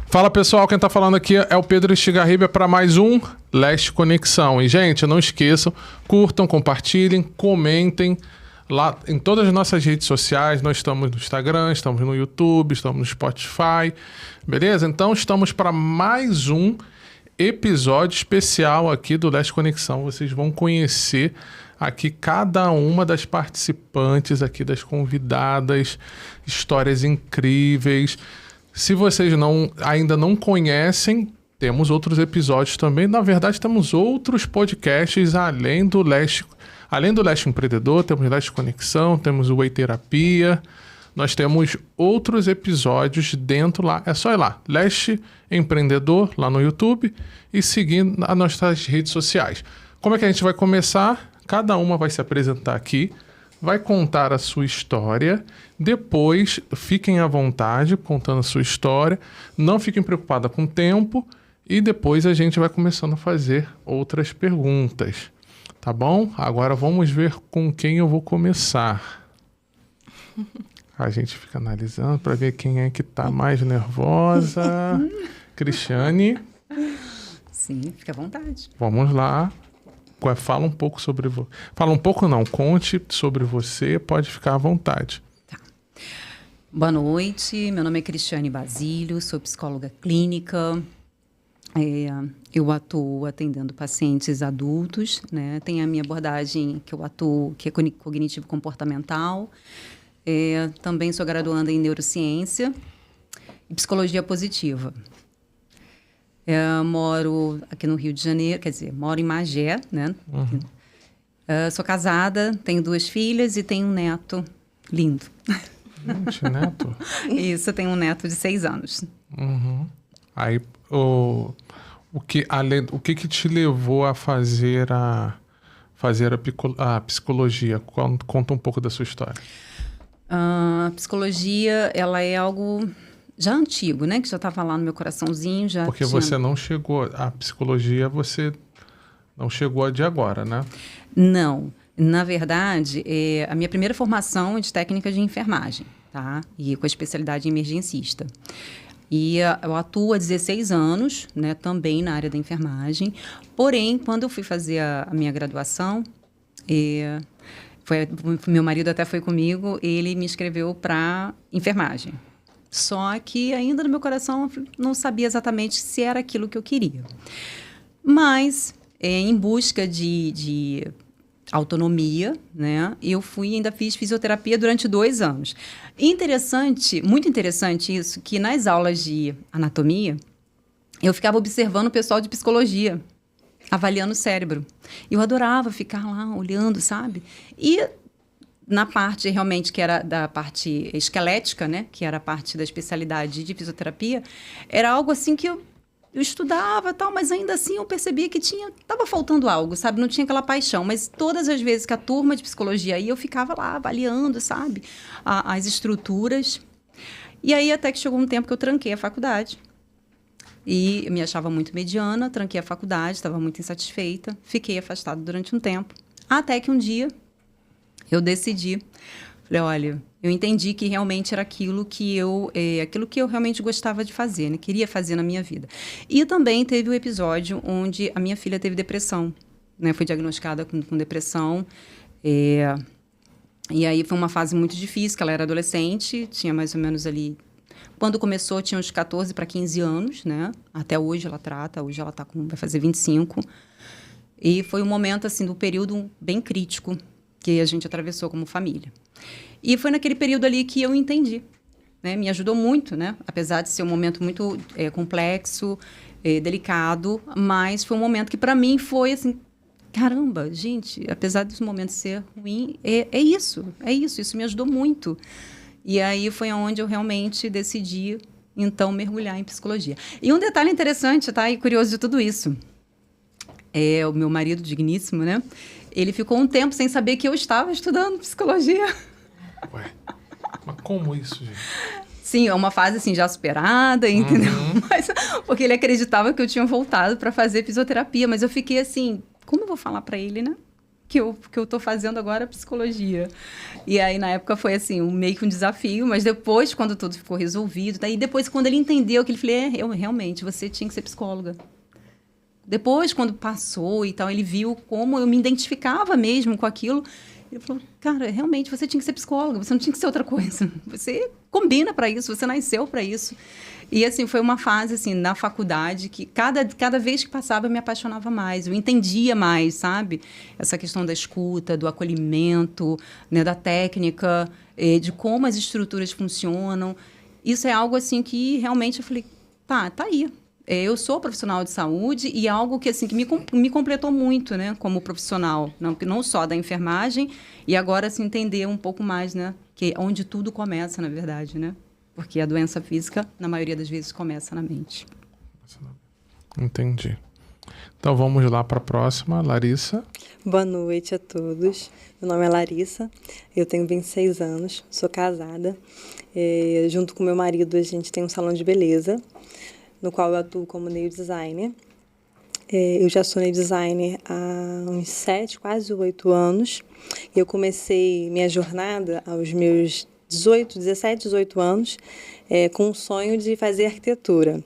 Fala pessoal, quem tá falando aqui é o Pedro Estigarribia para mais um Leste Conexão. E gente, não esqueçam, curtam, compartilhem, comentem lá em todas as nossas redes sociais. Nós estamos no Instagram, estamos no YouTube, estamos no Spotify, beleza? Então estamos para mais um episódio especial aqui do Leste Conexão. Vocês vão conhecer aqui cada uma das participantes aqui, das convidadas, histórias incríveis. Se vocês ainda não conhecem, temos outros episódios também. Na verdade, temos outros podcasts além do Leste Empreendedor, temos Leste Conexão, temos o Whey Terapia. Nós temos outros episódios dentro lá. É só ir lá, Leste Empreendedor, lá no YouTube, e seguir nas nossas redes sociais. Como é que a gente vai começar? Cada uma vai se apresentar aqui, vai contar a sua história. Depois, fiquem à vontade contando a sua história. Não fiquem preocupadas com o tempo. E depois a gente vai começando a fazer outras perguntas. Tá bom? Agora vamos ver com quem eu vou começar. A gente fica analisando para ver quem é que tá mais nervosa. Cristiane. Sim, fica à vontade. Vamos lá. Fala um pouco sobre você. Fala um pouco não, conte sobre você, pode ficar à vontade. Tá. Boa noite, meu nome é Cristiane Basílio, sou psicóloga clínica. Eu atuo atendendo pacientes adultos, né? Tem a minha abordagem que eu atuo, que é cognitivo-comportamental. Também sou graduanda em neurociência e psicologia positiva. Moro aqui no Rio de Janeiro, quer dizer, moro em Magé, né? Uhum. Sou casada, tenho 2 filhas e tenho um neto lindo. Gente, neto? Isso, eu tenho um neto de 6 anos. Uhum. Aí, o que te levou a fazer a psicologia? Conta um pouco da sua história. A psicologia, ela é algo já antigo, né? Que já estava lá no meu coraçãozinho. Porque você não chegou... A psicologia, você não chegou de agora, né? Não. Na verdade, a minha primeira formação é de técnica de enfermagem, tá? E com a especialidade emergencista. E eu atuo há 16 anos, né? Também na área da enfermagem. Porém, quando eu fui fazer a minha graduação... meu marido até foi comigo, ele me inscreveu para enfermagem. Só que ainda no meu coração não sabia exatamente se era aquilo que eu queria. Mas, em busca de autonomia, né, eu ainda fiz fisioterapia durante 2 anos. Muito interessante isso, que nas aulas de anatomia, eu ficava observando o pessoal de psicologia, avaliando o cérebro. Eu adorava ficar lá olhando, sabe? E na parte realmente que era da parte esquelética, né, que era a parte da especialidade de fisioterapia, era algo assim que eu estudava tal, mas ainda assim eu percebia que estava faltando algo, sabe? Não tinha aquela paixão, mas todas as vezes que a turma de psicologia ia, eu ficava lá avaliando, sabe? As estruturas. E aí até que chegou um tempo que eu tranquei a faculdade. E eu me achava muito mediana, tranquei a faculdade, estava muito insatisfeita, fiquei afastada durante um tempo. Até que um dia eu decidi, falei, olha, eu entendi que realmente era aquilo que eu realmente gostava de fazer, né? Queria fazer na minha vida. E também teve um episódio onde a minha filha teve depressão, né? Foi diagnosticada com depressão. E aí foi uma fase muito difícil, que ela era adolescente, tinha mais ou menos ali... Quando começou, tinha uns 14 para 15 anos, né? Até hoje ela trata, hoje ela vai fazer 25. E foi um momento, assim, do período bem crítico que a gente atravessou como família. E foi naquele período ali que eu entendi, né? Me ajudou muito, né? Apesar de ser um momento muito complexo, delicado, mas foi um momento que, para mim, foi assim... Caramba, gente, apesar desse momento ser ruim, isso me ajudou muito. E aí foi onde eu realmente decidi, então, mergulhar em psicologia. E um detalhe interessante, tá? E curioso de tudo isso. O meu marido, digníssimo, né? Ele ficou um tempo sem saber que eu estava estudando psicologia. Ué, mas como isso, gente? Sim, é uma fase assim já superada, entendeu? Mas, porque ele acreditava que eu tinha voltado para fazer fisioterapia, mas eu fiquei assim, como eu vou falar para ele, né? que eu tô fazendo agora é psicologia. E aí, na época, foi assim, meio que um desafio, mas depois, quando tudo ficou resolvido, daí depois, quando ele entendeu, que ele falou, realmente, você tinha que ser psicóloga. Depois, quando passou e tal, ele viu como eu me identificava mesmo com aquilo. Ele falou, cara, realmente, você tinha que ser psicóloga, você não tinha que ser outra coisa. Você combina para isso, você nasceu para isso. E, assim, foi uma fase, assim, na faculdade que cada vez que passava eu me apaixonava mais, eu entendia mais, sabe? Essa questão da escuta, do acolhimento, né, da técnica, de como as estruturas funcionam. Isso é algo, assim, que realmente eu falei, tá aí. Eu sou profissional de saúde e é algo que, assim, que me completou muito, né, como profissional. Não só da enfermagem e agora, assim, entender um pouco mais, né, que é onde tudo começa, na verdade, né? Porque a doença física, na maioria das vezes, começa na mente. Entendi. Então, vamos lá para a próxima. Larissa. Boa noite a todos. Meu nome é Larissa, eu tenho 26 anos, sou casada. Junto com meu marido, a gente tem um salão de beleza, no qual eu atuo como nail designer. Eu já sou nail designer há uns 7, quase 8 anos. Eu comecei minha jornada aos meus 17, 18 anos, com o sonho de fazer arquitetura.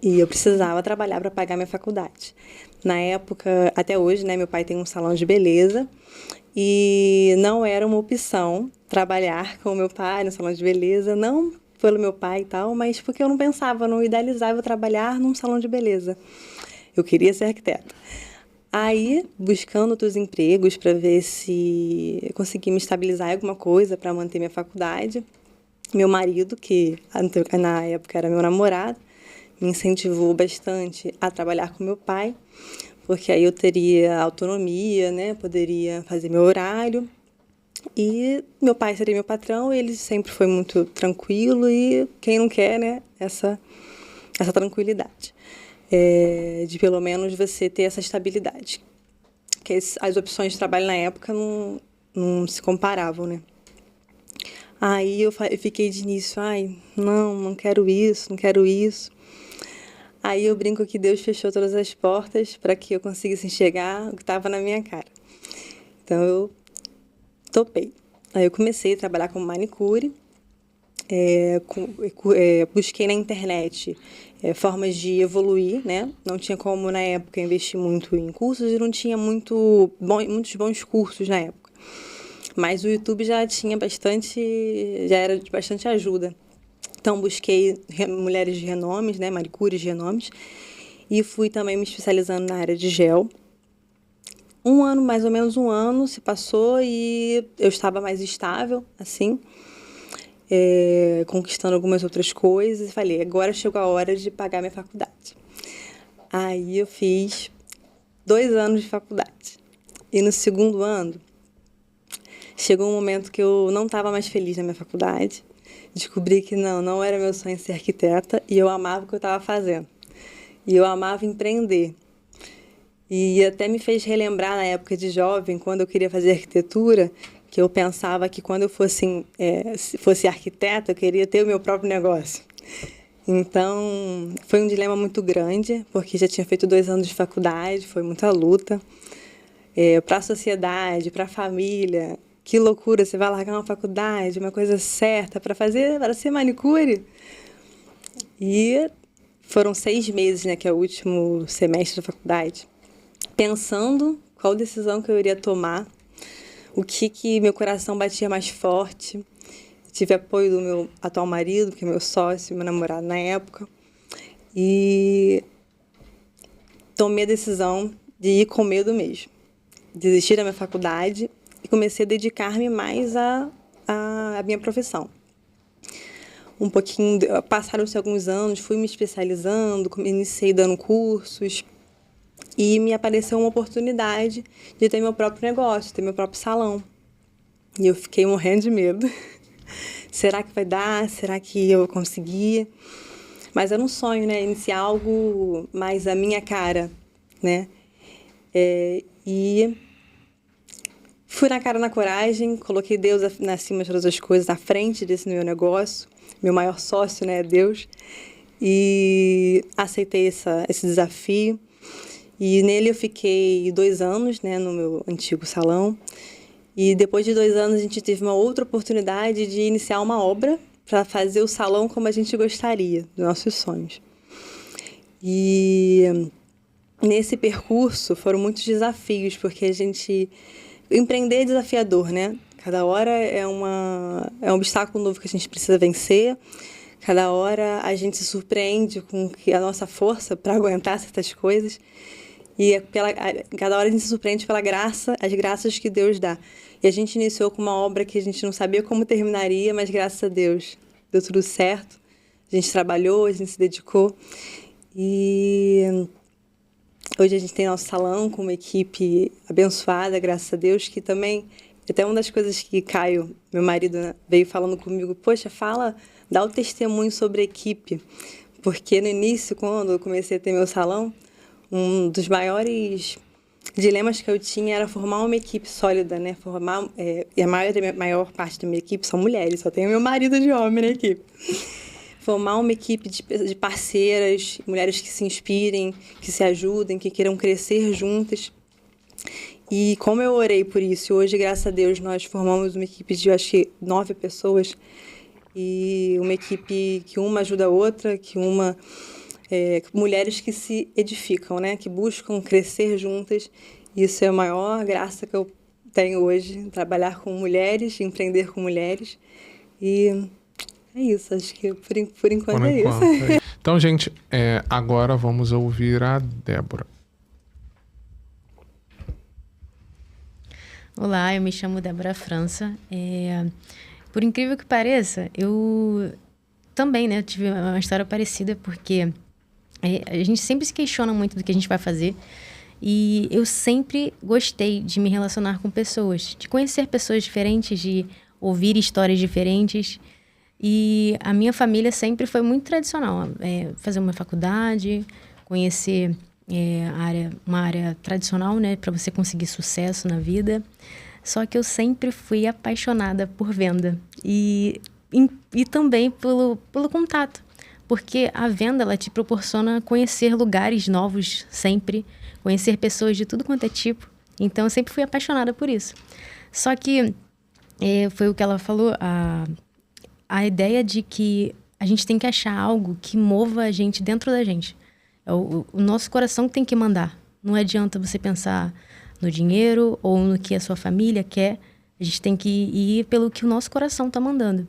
E eu precisava trabalhar para pagar minha faculdade. Na época, até hoje, né, meu pai tem um salão de beleza e não era uma opção trabalhar com o meu pai no salão de beleza, não pelo meu pai e tal, mas porque eu não pensava, não idealizava trabalhar num salão de beleza. Eu queria ser arquiteta. Aí, buscando outros empregos para ver se eu conseguia me estabilizar em alguma coisa para manter minha faculdade, meu marido, que na época era meu namorado, me incentivou bastante a trabalhar com meu pai, porque aí eu teria autonomia, né? Poderia fazer meu horário. E meu pai seria meu patrão, ele sempre foi muito tranquilo e quem não quer, né? Essa tranquilidade. De pelo menos você ter essa estabilidade. Porque as opções de trabalho na época não se comparavam, né? Aí eu fiquei de início, não quero isso, não quero isso. Aí eu brinco que Deus fechou todas as portas para que eu conseguisse enxergar o que estava na minha cara. Então eu topei. Aí eu comecei a trabalhar como manicure, busquei na internet formas de evoluir, né? Não tinha como, na época, investir muito em cursos e não tinha muitos bons cursos na época. Mas o YouTube já era de bastante ajuda. Então, busquei mulheres de renomes, né? Manicures de renomes, e fui também me especializando na área de gel. Mais ou menos um ano se passou e eu estava mais estável, assim, conquistando algumas outras coisas, e falei, agora chegou a hora de pagar minha faculdade. Aí eu fiz 2 anos de faculdade. E no segundo ano, chegou um momento que eu não estava mais feliz na minha faculdade. Descobri que não era meu sonho ser arquiteta e eu amava o que eu estava fazendo. E eu amava empreender. E até me fez relembrar na época de jovem, quando eu queria fazer arquitetura, que eu pensava que quando eu fosse arquiteta, eu queria ter o meu próprio negócio. Então, foi um dilema muito grande, porque já tinha feito 2 anos de faculdade, foi muita luta. Para a sociedade, para a família, que loucura, você vai largar uma faculdade, uma coisa certa, para ser manicure. E foram 6 meses, né, que é o último semestre da faculdade, pensando qual decisão que eu iria tomar, o que meu coração batia mais forte. Tive apoio do meu atual marido, que é meu sócio, meu namorado na época, e tomei a decisão de ir com medo mesmo. Desistir da minha faculdade e comecei a dedicar-me mais à minha profissão. Passaram-se alguns anos, fui me especializando, iniciei dando cursos e me apareceu uma oportunidade de ter meu próprio negócio, ter meu próprio salão. E eu fiquei morrendo de medo. Será que vai dar? Será que eu vou conseguir? Mas era um sonho, né? Iniciar algo mais à minha cara, né? E fui na cara, na coragem, coloquei Deus acima de todas as coisas, à frente desse meu negócio. Meu maior sócio, né, é Deus. E aceitei esse desafio. E nele eu fiquei 2 anos, né, no meu antigo salão. E depois de 2 anos a gente teve uma outra oportunidade de iniciar uma obra para fazer o salão como a gente gostaria, dos nossos sonhos. E nesse percurso foram muitos desafios, porque empreender é desafiador, né? Cada hora é um obstáculo novo que a gente precisa vencer. Cada hora a gente se surpreende com a nossa força para aguentar certas coisas. E cada hora a gente se surpreende pela graça, as graças que Deus dá. E a gente iniciou com uma obra que a gente não sabia como terminaria, mas graças a Deus deu tudo certo. A gente trabalhou, a gente se dedicou. E hoje a gente tem nosso salão com uma equipe abençoada, graças a Deus, que também... Até uma das coisas que Caio, meu marido, né, veio falando comigo, poxa, dá o testemunho sobre a equipe. Porque no início, quando eu comecei a ter meu salão, um dos maiores dilemas que eu tinha era formar uma equipe sólida, né? E a maior parte da minha equipe são mulheres, só tenho meu marido de homem na equipe. Formar uma equipe de parceiras, mulheres que se inspirem, que se ajudem, que queiram crescer juntas. E como eu orei por isso, hoje, graças a Deus, nós formamos uma equipe de, acho que, 9 pessoas. E uma equipe que uma ajuda a outra, mulheres que se edificam, né? Que buscam crescer juntas. Isso é a maior graça que eu tenho hoje, trabalhar com mulheres, empreender com mulheres. E é isso, acho que por enquanto é isso. Então, gente, agora vamos ouvir a Débora. Olá, eu me chamo Débora França. Por incrível que pareça, eu também, né, tive uma história parecida, porque a gente sempre se questiona muito do que a gente vai fazer. E eu sempre gostei de me relacionar com pessoas, de conhecer pessoas diferentes, de ouvir histórias diferentes. E a minha família sempre foi muito tradicional. Fazer uma faculdade, conhecer uma área tradicional, né, para você conseguir sucesso na vida. Só que eu sempre fui apaixonada por venda e também pelo contato. Porque a venda, ela te proporciona conhecer lugares novos sempre, conhecer pessoas de tudo quanto é tipo. Então, eu sempre fui apaixonada por isso. Só que foi o que ela falou, a ideia de que a gente tem que achar algo que mova a gente dentro da gente. É o nosso coração que tem que mandar. Não adianta você pensar no dinheiro ou no que a sua família quer. A gente tem que ir pelo que o nosso coração está mandando.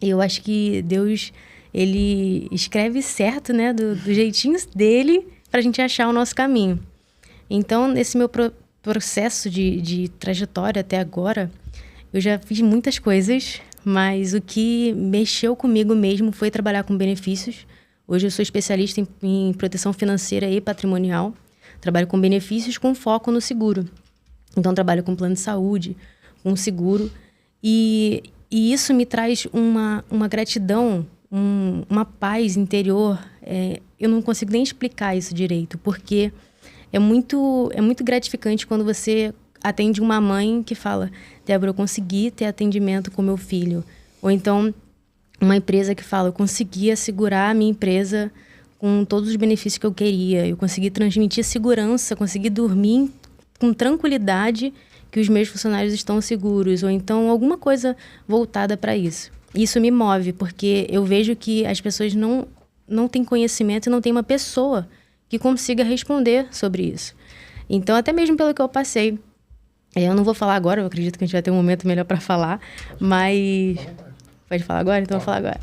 E eu acho que Deus, ele escreve certo, né, do jeitinho dele, para a gente achar o nosso caminho. Então, nesse meu processo de trajetória até agora, eu já fiz muitas coisas, mas o que mexeu comigo mesmo foi trabalhar com benefícios. Hoje eu sou especialista em proteção financeira e patrimonial. Trabalho com benefícios com foco no seguro. Então, trabalho com plano de saúde, com seguro. E isso me traz uma gratidão, uma paz interior. Eu não consigo nem explicar isso direito, porque é muito gratificante quando você atende uma mãe que fala: Débora, eu consegui ter atendimento com meu filho. Ou então, uma empresa que fala: eu consegui assegurar a minha empresa com todos os benefícios que eu queria. Eu consegui transmitir segurança, consegui dormir com tranquilidade que os meus funcionários estão seguros. Ou então, alguma coisa voltada para isso. Isso me move, porque eu vejo que as pessoas não têm conhecimento e não tem uma pessoa que consiga responder sobre isso. Então, até mesmo pelo que eu passei, eu não vou falar agora, eu acredito que a gente vai ter um momento melhor para falar, mas... Pode falar agora? Então, eu vou falar agora.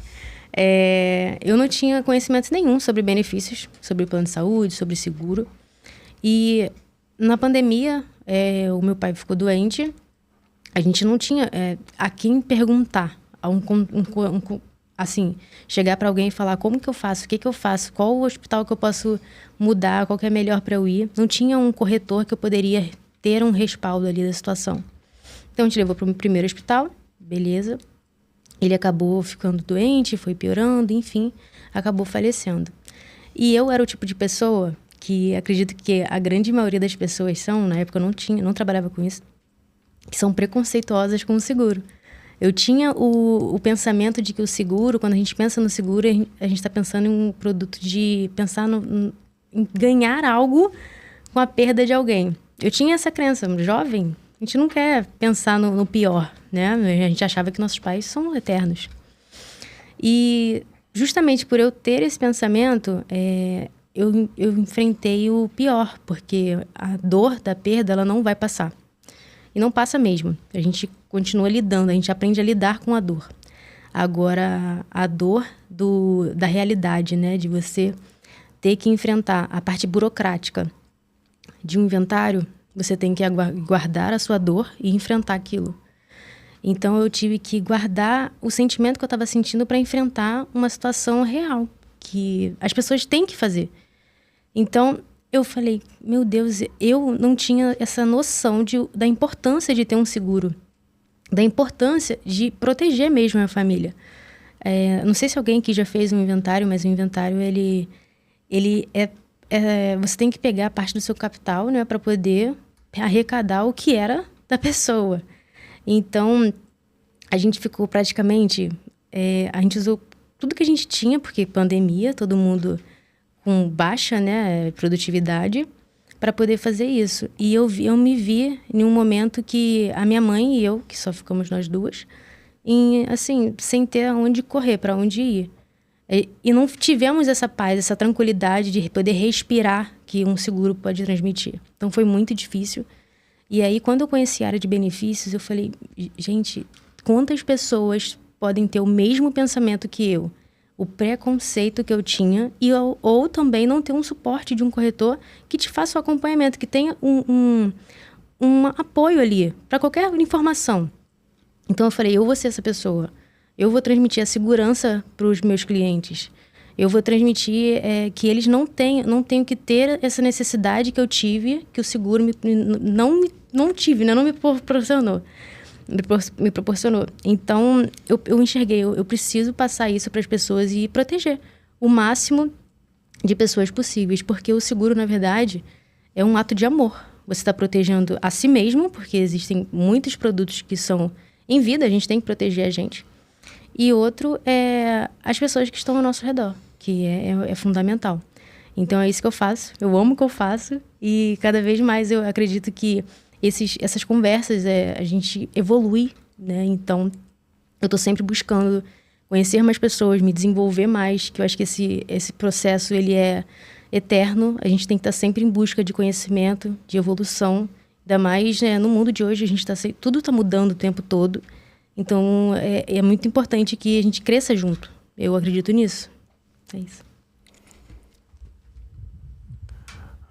Eu não tinha conhecimento nenhum sobre benefícios, sobre plano de saúde, sobre seguro. E na pandemia, o meu pai ficou doente, a gente não tinha a quem perguntar, assim, chegar para alguém e falar: como que eu faço, o que eu faço, qual o hospital que eu posso mudar, qual que é melhor para eu ir. Não tinha um corretor que eu poderia ter um respaldo ali da situação. Então, a gente levou para o primeiro hospital, beleza. Ele acabou ficando doente, foi piorando, enfim, acabou falecendo. E eu era o tipo de pessoa que acredito que a grande maioria das pessoas são, na época eu não trabalhava com isso, que são preconceituosas com o seguro. Eu tinha o pensamento de que o seguro, quando a gente pensa no seguro, a gente está pensando em um produto de pensar em ganhar algo com a perda de alguém. Eu tinha essa crença, jovem, a gente não quer pensar no pior, né? A gente achava que nossos pais são eternos. E justamente por eu ter esse pensamento, eu enfrentei o pior, porque a dor da perda, ela não vai passar. E não passa mesmo. A gente continua lidando, a gente aprende a lidar com a dor. Agora, a dor da realidade, né? De você ter que enfrentar a parte burocrática de um inventário, você tem que guardar a sua dor e enfrentar aquilo. Então, eu tive que guardar o sentimento que eu estava sentindo para enfrentar uma situação real, que as pessoas têm que fazer. Então, eu falei, meu Deus, eu não tinha essa noção da importância de ter um seguro, da importância de proteger mesmo a família. Não sei se alguém aqui já fez um inventário, mas o inventário, você tem que pegar a parte do seu capital, né, para poder arrecadar o que era da pessoa. Então, a gente ficou praticamente... a gente usou tudo que a gente tinha, porque pandemia, todo mundo com baixa, né, produtividade, para poder fazer isso. E eu me vi em um momento que a minha mãe e eu, que só ficamos nós duas, assim, sem ter aonde correr, para onde ir. E não tivemos essa paz, essa tranquilidade de poder respirar que um seguro pode transmitir. Então, foi muito difícil. E aí, quando eu conheci a área de benefícios, eu falei, gente, quantas pessoas podem ter o mesmo pensamento que eu? O preconceito que eu tinha ou também não ter um suporte de um corretor que te faça o acompanhamento, que tenha um apoio ali para qualquer informação. Então, eu falei, eu vou ser essa pessoa. Eu vou transmitir a segurança para os meus clientes. Eu vou transmitir que eles não tenham que ter essa necessidade que eu tive, que o seguro não tive, né? Não me proporcionou. Me proporcionou. Então, eu enxerguei, eu preciso passar isso para as pessoas e proteger o máximo de pessoas possíveis. Porque o seguro, na verdade, é um ato de amor. Você está protegendo a si mesmo, porque existem muitos produtos que são em vida, a gente tem que proteger a gente. E outro é as pessoas que estão ao nosso redor, que é fundamental. Então, é isso que eu faço. Eu amo o que eu faço. E cada vez mais eu acredito que essas conversas, a gente evolui, né? Então, eu estou sempre buscando conhecer mais pessoas, me desenvolver mais, que eu acho que esse processo, ele é eterno. A gente tem que estar sempre em busca de conhecimento, de evolução. Ainda mais, né, no mundo de hoje, tudo está mudando o tempo todo. Então, é muito importante que a gente cresça junto. Eu acredito nisso. É isso.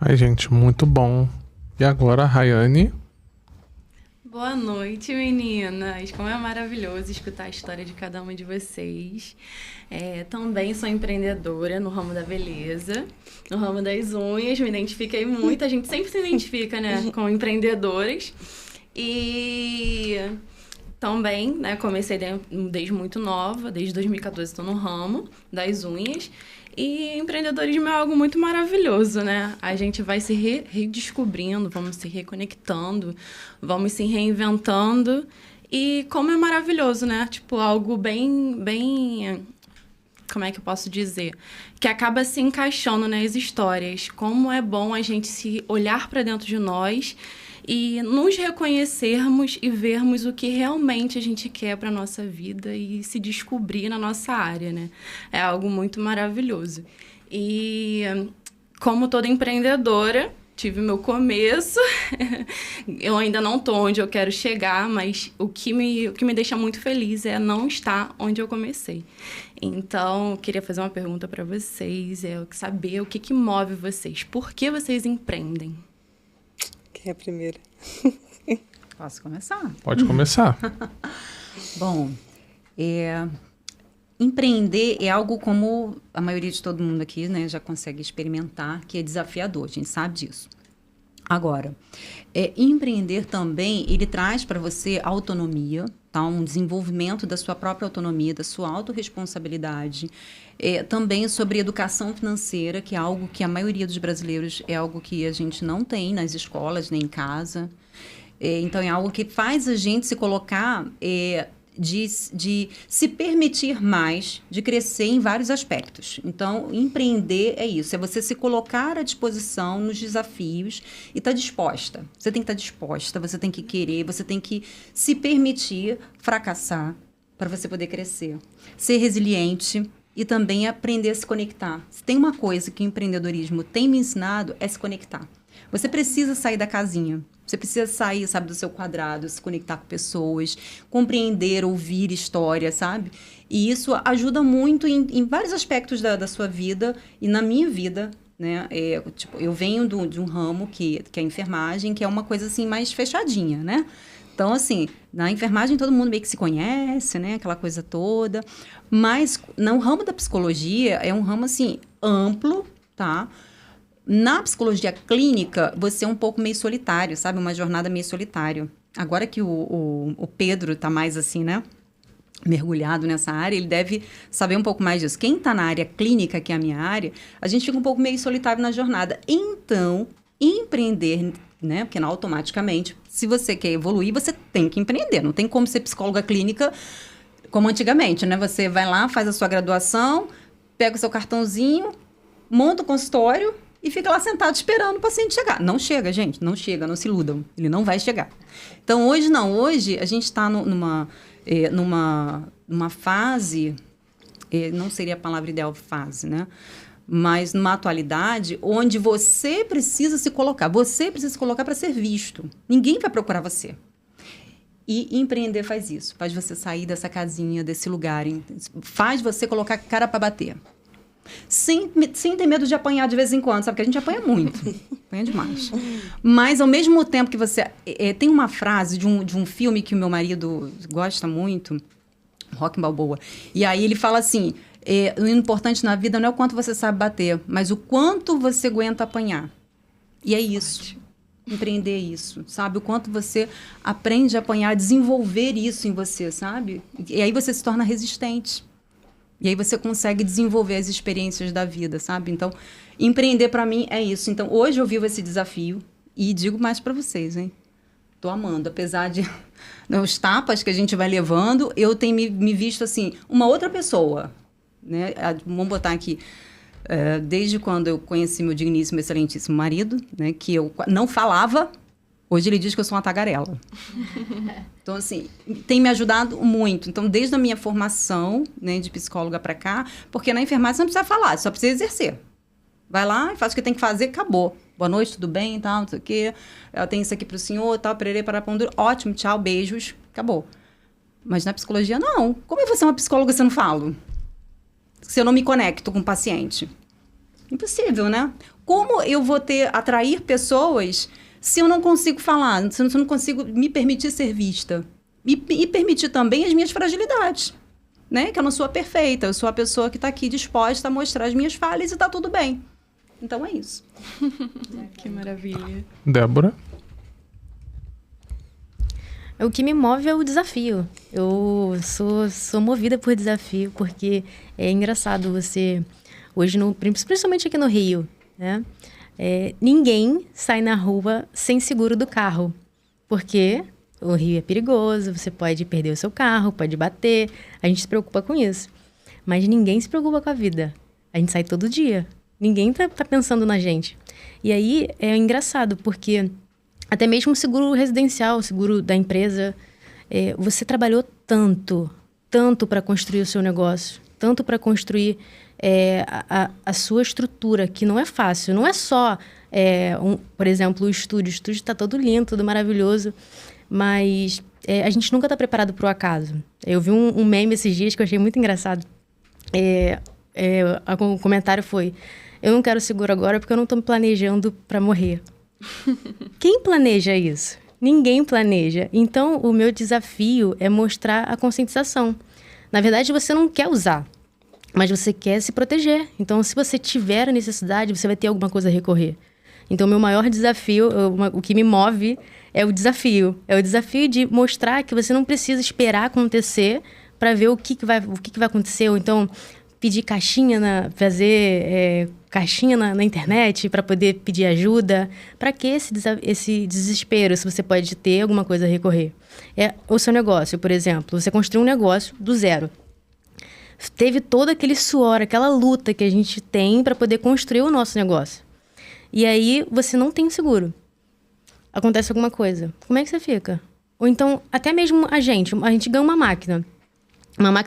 Ai, gente, muito bom. E agora, Rayane? Boa noite, meninas. Como é maravilhoso escutar a história de cada uma de vocês. Também sou empreendedora no ramo da beleza, no ramo das unhas. Me identifiquei muito. A gente sempre se identifica, né, com empreendedoras. E também, né, comecei desde muito nova, desde 2014 estou no ramo das unhas. E empreendedorismo é algo muito maravilhoso, né? A gente vai se redescobrindo, vamos se reconectando, vamos se reinventando. E como é maravilhoso, né? Tipo, algo bem... Como é que eu posso dizer? Que acaba se encaixando nas histórias. Como é bom a gente se olhar para dentro de nós e nos reconhecermos e vermos o que realmente a gente quer para a nossa vida e se descobrir na nossa área, né? É algo muito maravilhoso. E como toda empreendedora, tive meu começo. Eu ainda não estou onde eu quero chegar, mas o que me deixa muito feliz é não estar onde eu comecei. Então, eu queria fazer uma pergunta para vocês, saber o que move vocês. Por que vocês empreendem? Quem é a primeira? Posso começar? Pode começar. Bom, empreender é algo como a maioria de todo mundo aqui, né, já consegue experimentar, que é desafiador, a gente sabe disso. Agora, empreender também, ele traz para você autonomia, tá? Um desenvolvimento da sua própria autonomia, da sua autorresponsabilidade. Também sobre educação financeira, que é algo que a maioria dos brasileiros é algo que a gente não tem nas escolas, nem em casa. Então, é algo que faz a gente se colocar de se permitir mais, de crescer em vários aspectos. Então, empreender é isso, é você se colocar à disposição nos desafios e estar disposta. Você tem que estar disposta, você tem que querer, você tem que se permitir fracassar para você poder crescer. Ser resiliente e também aprender a se conectar. Se tem uma coisa que o empreendedorismo tem me ensinado, é se conectar. Você precisa sair da casinha. Você precisa sair, sabe, do seu quadrado, se conectar com pessoas, compreender, ouvir história, sabe? E isso ajuda muito em vários aspectos da sua vida e na minha vida, né? Eu venho de um ramo que é a enfermagem, que é uma coisa assim mais fechadinha, né? Então, assim, na enfermagem todo mundo meio que se conhece, né? Aquela coisa toda. Mas no ramo da psicologia é um ramo, assim, amplo, tá? Na psicologia clínica, você é um pouco meio solitário, sabe? Uma jornada meio solitária. Agora que o Pedro tá mais assim, né? Mergulhado nessa área, ele deve saber um pouco mais disso. Quem tá na área clínica, que é a minha área, a gente fica um pouco meio solitário na jornada. Então, empreender, né? Porque automaticamente, se você quer evoluir, você tem que empreender. Não tem como ser psicóloga clínica como antigamente, né? Você vai lá, faz a sua graduação, pega o seu cartãozinho, monta o consultório e fica lá sentado esperando o paciente chegar. Não chega, gente, não chega, não se iludam. Ele não vai chegar. Então, hoje não. Hoje, a gente está numa fase, não seria a palavra ideal fase, né? Mas numa atualidade onde você precisa se colocar. Você precisa se colocar para ser visto. Ninguém vai procurar você. E empreender faz isso. Faz você sair dessa casinha, desse lugar. Faz você colocar a cara para bater. Sem ter medo de apanhar de vez em quando, sabe? Porque a gente apanha muito. Apanha demais. Mas, ao mesmo tempo que você... tem uma frase de um filme que o meu marido gosta muito, Rocky Balboa. E aí ele fala assim, o importante na vida não é o quanto você sabe bater, mas o quanto você aguenta apanhar. E é isso. Empreender isso, sabe? O quanto você aprende a apanhar, desenvolver isso em você, sabe? E aí você se torna resistente. E aí você consegue desenvolver as experiências da vida, sabe? Então, empreender para mim é isso. Então, hoje eu vivo esse desafio e digo mais para vocês, hein? Tô amando. Apesar de os tapas que a gente vai levando, eu tenho me visto, assim, uma outra pessoa, né? Vamos botar aqui. Desde quando eu conheci meu digníssimo, excelentíssimo marido, né? Que eu não falava... Hoje ele diz que eu sou uma tagarela. Então, assim, tem me ajudado muito. Então, desde a minha formação, né, de psicóloga para cá, porque na enfermagem você não precisa falar, você só precisa exercer. Vai lá, faz o que tem que fazer, acabou. Boa noite, tudo bem, tal, não sei o quê. Eu tenho isso aqui para o senhor, tal, pererê, parapondura. Ótimo, tchau, beijos, acabou. Mas na psicologia, não. Como eu vou ser uma psicóloga se eu não falo? Se eu não me conecto com o paciente? Impossível, né? Como eu vou atrair pessoas... se eu não consigo falar, se eu não consigo me permitir ser vista. E permitir também as minhas fragilidades, né? Que eu não sou a perfeita, eu sou a pessoa que está aqui disposta a mostrar as minhas falhas e está tudo bem. Então, é isso. Que maravilha. Débora? O que me move é o desafio. Eu sou movida por desafio, porque é engraçado você... Hoje, principalmente aqui no Rio, né? Ninguém sai na rua sem seguro do carro, porque o Rio é perigoso, você pode perder o seu carro, pode bater, a gente se preocupa com isso. Mas ninguém se preocupa com a vida. A gente sai todo dia, ninguém tá pensando na gente. E aí é engraçado, porque até mesmo o seguro residencial, o seguro da empresa, você trabalhou tanto para construir o seu negócio, tanto para construir... a sua estrutura, que não é fácil. Não é só, por exemplo, o estúdio. O estúdio está todo lindo, tudo maravilhoso, mas a gente nunca está preparado para o acaso. Eu vi um meme esses dias que eu achei muito engraçado. O comentário foi: eu não quero seguro agora porque eu não estou me planejando para morrer. Quem planeja isso? Ninguém planeja. Então, o meu desafio é mostrar a conscientização. Na verdade, você não quer usar, mas você quer se proteger. Então, se você tiver a necessidade, você vai ter alguma coisa a recorrer. Então, o meu maior desafio, o que me move, é o desafio. É o desafio de mostrar que você não precisa esperar acontecer para ver o que vai acontecer. Ou então, pedir fazer caixinha na internet para poder pedir ajuda. Para que esse desespero, se você pode ter alguma coisa a recorrer? É o seu negócio, por exemplo. Você construiu um negócio do zero. Teve todo aquele suor, aquela luta que a gente tem para poder construir o nosso negócio. E aí você não tem seguro. Acontece alguma coisa. Como é que você fica? Ou então, até mesmo a gente ganha uma máquina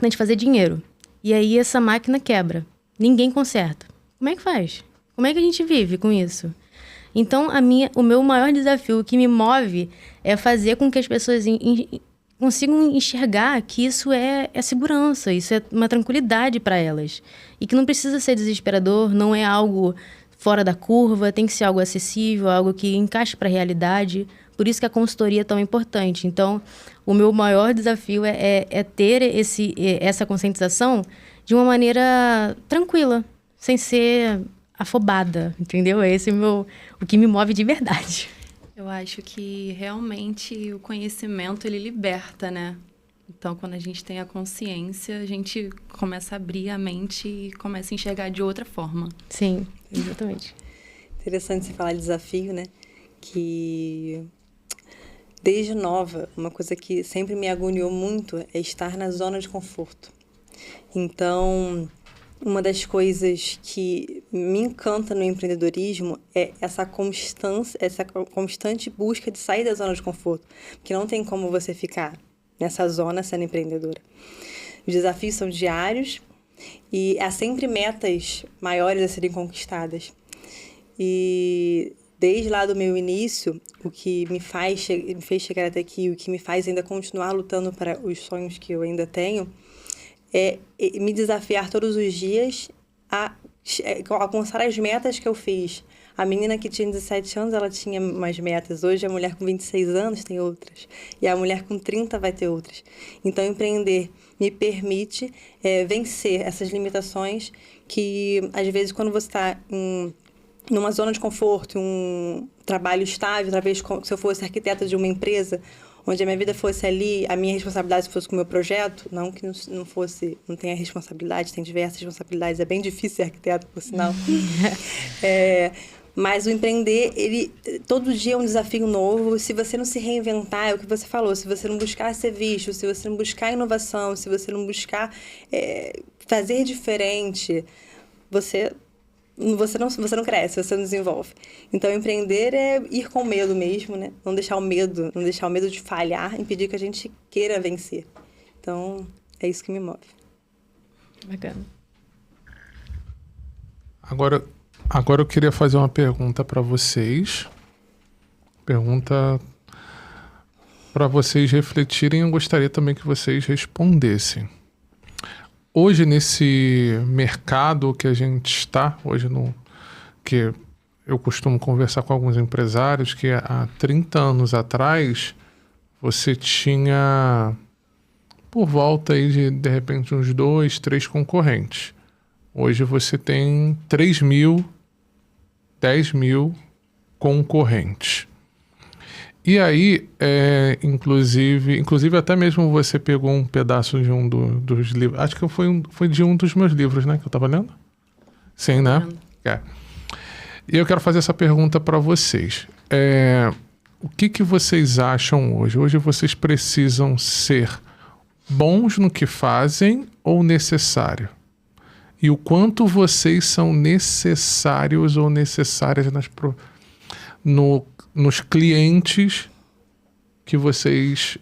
de fazer dinheiro. E aí essa máquina quebra. Ninguém conserta. Como é que faz? Como é que a gente vive com isso? Então, o meu maior desafio, o que me move, é fazer com que as pessoas consigam enxergar que isso é segurança, isso é uma tranquilidade para elas. E que não precisa ser desesperador, não é algo fora da curva, tem que ser algo acessível, algo que encaixe para a realidade. Por isso que a consultoria é tão importante. Então, o meu maior desafio é ter essa conscientização de uma maneira tranquila, sem ser afobada, entendeu? Esse é o que me move de verdade. Eu acho que realmente o conhecimento, ele liberta, né? Então, quando a gente tem a consciência, a gente começa a abrir a mente e começa a enxergar de outra forma. Sim, exatamente. Interessante você falar de desafio, né? Que desde nova, uma coisa que sempre me agoniou muito é estar na zona de conforto. Então, uma das coisas que me encanta no empreendedorismo é essa constante busca de sair da zona de conforto. Porque não tem como você ficar nessa zona sendo empreendedora. Os desafios são diários e há sempre metas maiores a serem conquistadas. E desde lá do meu início, o que me fez chegar até aqui, o que me faz ainda continuar lutando para os sonhos que eu ainda tenho, é me desafiar todos os dias a alcançar as metas que eu fiz. A menina que tinha 17 anos, ela tinha umas metas. Hoje, a mulher com 26 anos tem outras. E a mulher com 30 vai ter outras. Então, empreender me permite vencer essas limitações que, às vezes, quando você está numa zona de conforto, um trabalho estável, talvez se eu fosse arquiteta de uma empresa, onde a minha vida fosse ali, a minha responsabilidade fosse com o meu projeto, não que não tenha responsabilidade, tem diversas responsabilidades, é bem difícil ser arquiteto, por sinal. Mas o empreender, todo dia é um desafio novo. Se você não se reinventar, é o que você falou, se você não buscar ser visto, se você não buscar inovação, se você não buscar fazer diferente, você não cresce, você não desenvolve. Então, empreender é ir com medo mesmo, né? Não deixar o medo de falhar, impedir que a gente queira vencer. Então, é isso que me move. Bacana. Agora eu queria fazer uma pergunta para vocês. Pergunta para vocês refletirem. Eu gostaria também que vocês respondessem. Hoje, nesse mercado que a gente está, que eu costumo conversar com alguns empresários, que há 30 anos atrás, você tinha por volta aí de repente, uns 2, 3 concorrentes. Hoje você tem 3 mil, 10 mil concorrentes. E aí, inclusive até mesmo você pegou um pedaço de um dos livros, acho que foi de um dos meus livros, né, que eu estava lendo? Sim, né? E eu quero fazer essa pergunta para vocês. O que vocês acham hoje? Hoje vocês precisam ser bons no que fazem ou necessário? E o quanto vocês são necessários ou necessárias nos clientes que vocês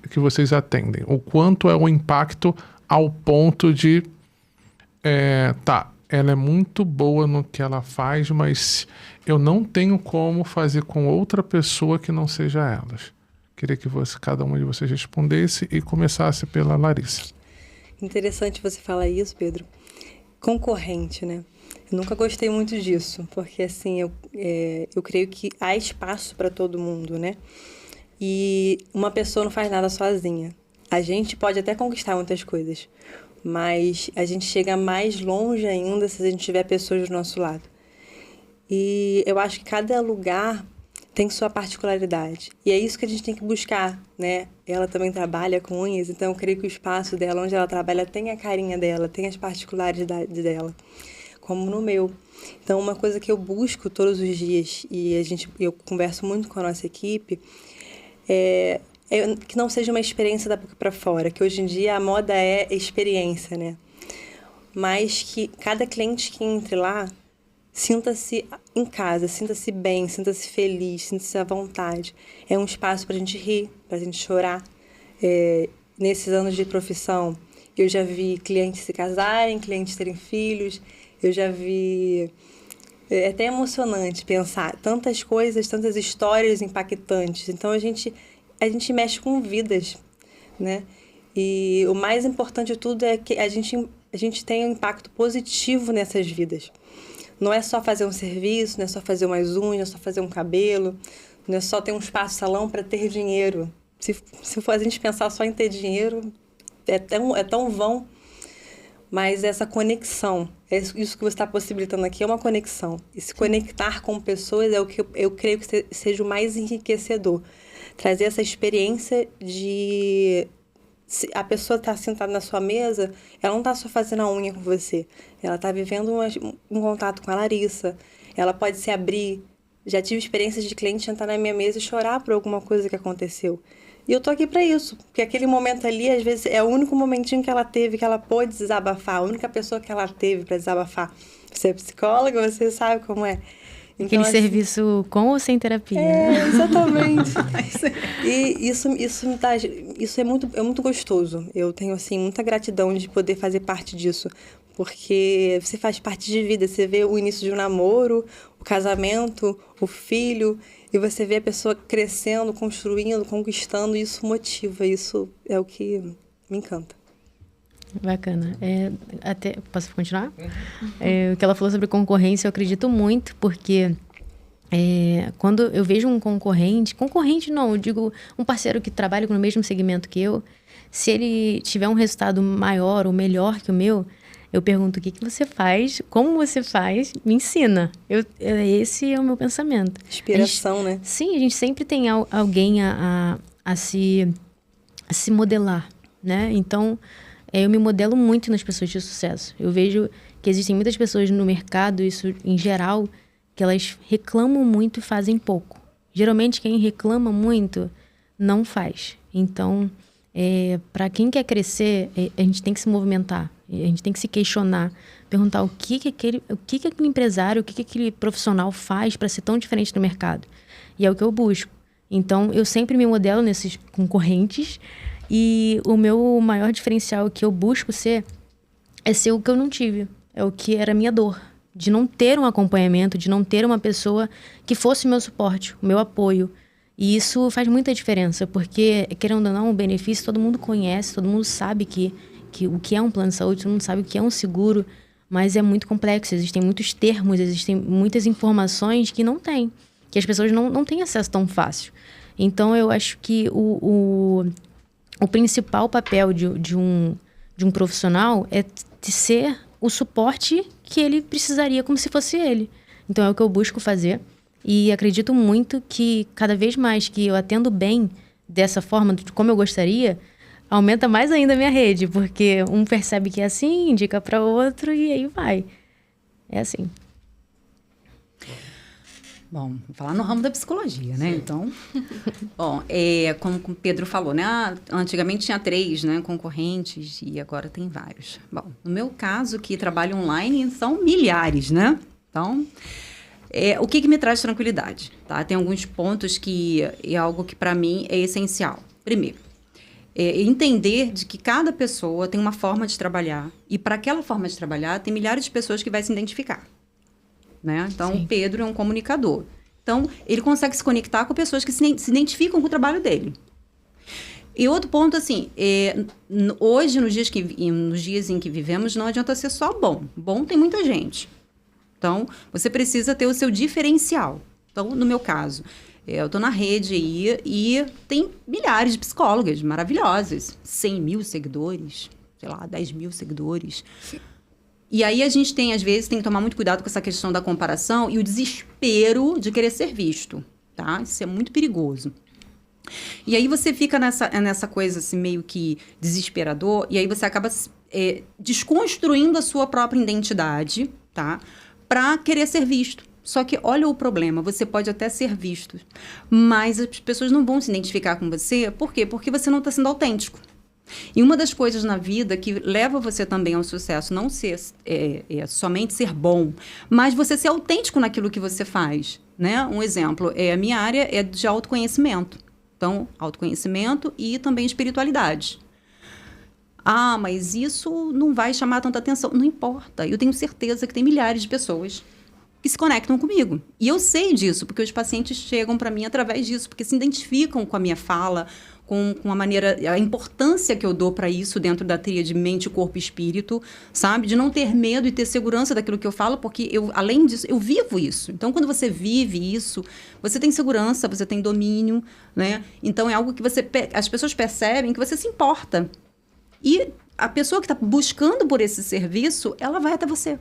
atendem? O quanto é o impacto ao ponto de ela é muito boa no que ela faz, mas eu não tenho como fazer com outra pessoa que não seja elas. Queria que cada uma de vocês respondesse e começasse pela Larissa. Interessante você falar isso, Pedro. Concorrente, né? Eu nunca gostei muito disso, porque assim, eu creio que há espaço para todo mundo, né? E uma pessoa não faz nada sozinha. A gente pode até conquistar muitas coisas, mas a gente chega mais longe ainda se a gente tiver pessoas do nosso lado. E eu acho que cada lugar tem sua particularidade. E é isso que a gente tem que buscar, né? Ela também trabalha com unhas, então eu creio que o espaço dela, onde ela trabalha, tem a carinha dela, tem as particularidades dela, como no meu. Então, uma coisa que eu busco todos os dias, e eu converso muito com a nossa equipe, é que não seja uma experiência da boca para fora, que hoje em dia a moda é experiência, né? Mas que cada cliente que entre lá sinta-se em casa, sinta-se bem, sinta-se feliz, sinta-se à vontade. É um espaço para a gente rir, para a gente chorar. Nesses anos de profissão, eu já vi clientes se casarem, clientes terem filhos, eu já vi... É até emocionante pensar tantas coisas, tantas histórias impactantes. Então, a gente mexe com vidas, né? E o mais importante de tudo é que a gente tenha um impacto positivo nessas vidas. Não é só fazer um serviço, não é só fazer umas unhas, não é só fazer um cabelo, não é só ter um espaço salão para ter dinheiro. Se for a gente pensar só em ter dinheiro, é tão vão. Mas essa conexão, isso que você está possibilitando aqui é uma conexão. E se conectar com pessoas é o que eu creio que seja o mais enriquecedor. Trazer essa experiência de... A pessoa está sentada na sua mesa, ela não está só fazendo a unha com você. Ela está vivendo um contato com a Larissa. Ela pode se abrir. Já tive experiências de cliente sentar na minha mesa e chorar por alguma coisa que aconteceu. E eu tô aqui para isso. Porque aquele momento ali, às vezes, é o único momentinho que ela teve, que ela pôde desabafar. A única pessoa que ela teve para desabafar. Você é psicóloga, você sabe como é. Então, aquele serviço com ou sem terapia. Exatamente. E isso é muito gostoso. Eu tenho, assim, muita gratidão de poder fazer parte disso. Porque você faz parte de vida. Você vê o início de um namoro, o casamento, o filho, e você vê a pessoa crescendo, construindo, conquistando, e isso motiva. Isso é o que me encanta. Bacana. Posso continuar? O que ela falou sobre concorrência, eu acredito muito, porque quando eu vejo um concorrente não, eu digo um parceiro que trabalha no mesmo segmento que eu, se ele tiver um resultado maior ou melhor que o meu, eu pergunto o que você faz, como você faz, me ensina. Esse é o meu pensamento. Inspiração, né? Sim, a gente sempre tem alguém a se modelar, né? Então... eu me modelo muito nas pessoas de sucesso. Eu vejo que existem muitas pessoas no mercado, isso em geral, que elas reclamam muito e fazem pouco. Geralmente, quem reclama muito, não faz. Então, para quem quer crescer, a gente tem que se movimentar. A gente tem que se questionar. Perguntar o que aquele empresário, o que aquele profissional faz para ser tão diferente do mercado. E é o que eu busco. Então, eu sempre me modelo nesses concorrentes. E o meu maior diferencial que eu busco ser o que eu não tive. É o que era a minha dor. De não ter um acompanhamento, de não ter uma pessoa que fosse o meu suporte, o meu apoio. E isso faz muita diferença, porque, querendo ou não, o benefício todo mundo conhece, todo mundo sabe que o que é um plano de saúde, todo mundo sabe o que é um seguro, mas é muito complexo, existem muitos termos, existem muitas informações que não tem, que as pessoas não têm acesso tão fácil. Então, eu acho que o principal papel de um profissional é de ser o suporte que ele precisaria como se fosse ele. Então, é o que eu busco fazer. E acredito muito que cada vez mais que eu atendo bem dessa forma, como eu gostaria, aumenta mais ainda a minha rede. Porque um percebe que é assim, indica para outro e aí vai. É assim. Bom, vou falar no ramo da psicologia, né? Sim. Então, bom, como o Pedro falou, né? Antigamente tinha 3, né, concorrentes e agora tem vários. Bom, no meu caso, que trabalho online, são milhares, né? Então, o que me traz tranquilidade, tá? Tem alguns pontos que é algo que para mim é essencial. Primeiro, entender de que cada pessoa tem uma forma de trabalhar e para aquela forma de trabalhar tem milhares de pessoas que vai se identificar. Né? Então, sim. O Pedro é um comunicador. Então, ele consegue se conectar com pessoas que se identificam com o trabalho dele. E outro ponto, assim, hoje, nos dias em que vivemos, não adianta ser só bom. Bom tem muita gente. Então, você precisa ter o seu diferencial. Então, no meu caso, eu estou na rede aí e tem milhares de psicólogas maravilhosas. 100 mil seguidores, sei lá, 10 mil seguidores. E aí a gente às vezes, tem que tomar muito cuidado com essa questão da comparação e o desespero de querer ser visto, tá? Isso é muito perigoso. E aí você fica nessa coisa assim, meio que desesperador, e aí você acaba desconstruindo a sua própria identidade, tá? Para querer ser visto. Só que olha o problema, você pode até ser visto, mas as pessoas não vão se identificar com você. Por quê? Porque você não está sendo autêntico. E uma das coisas na vida que leva você também ao sucesso, não ser somente ser bom, mas você ser autêntico naquilo que você faz, né? Um exemplo, a minha área é de autoconhecimento. Então, autoconhecimento e também espiritualidade. Ah, mas isso não vai chamar tanta atenção. Não importa, eu tenho certeza que tem milhares de pessoas que se conectam comigo. E eu sei disso, porque os pacientes chegam para mim através disso, porque se identificam com a minha fala, com a maneira, a importância que eu dou para isso dentro da tríade mente, corpo e espírito, sabe? De não ter medo e ter segurança daquilo que eu falo, porque eu, além disso, eu vivo isso. Então, quando você vive isso, você tem segurança, você tem domínio, né? Então, é algo que as pessoas percebem que você se importa. E a pessoa que está buscando por esse serviço, ela vai até você.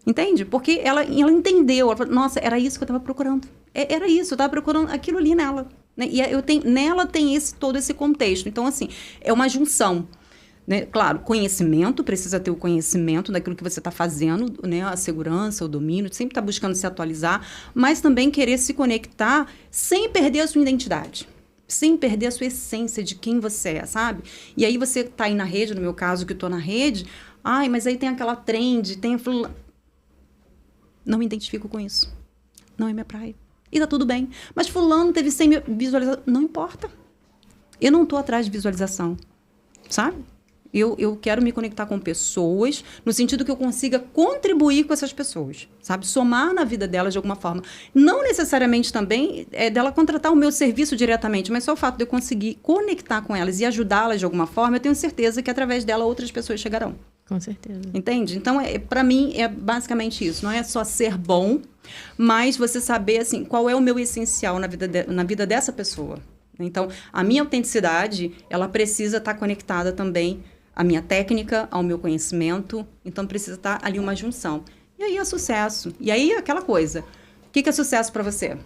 Entende? Porque ela entendeu, ela falou, nossa, era isso que eu estava procurando. Era isso, eu estava procurando aquilo ali nela. Né? E nela tem todo esse contexto. Então, assim, é uma junção. Né? Claro, conhecimento, precisa ter o conhecimento daquilo que você está fazendo, né? A segurança, o domínio, sempre está buscando se atualizar, mas também querer se conectar sem perder a sua identidade. Sem perder a sua essência de quem você é, sabe? E aí você está aí na rede, no meu caso, que eu estou na rede, mas aí tem aquela trend, tem... Não me identifico com isso. Não é minha praia. E tá tudo bem. Mas fulano teve 100 mil visualizações. Não importa. Eu não tô atrás de visualização. Sabe? Eu quero me conectar com pessoas no sentido que eu consiga contribuir com essas pessoas. Sabe? Somar na vida delas de alguma forma. Não necessariamente também dela contratar o meu serviço diretamente, mas só o fato de eu conseguir conectar com elas e ajudá-las de alguma forma, eu tenho certeza que através dela outras pessoas chegarão. Com certeza. Entende? Então, para mim, é basicamente isso. Não é só ser bom, mas você saber, assim, qual é o meu essencial na vida dessa pessoa. Então, a minha autenticidade, ela precisa estar conectada também à minha técnica, ao meu conhecimento. Então, precisa estar ali uma junção. E aí é sucesso. E aí é aquela coisa. O que é sucesso para você?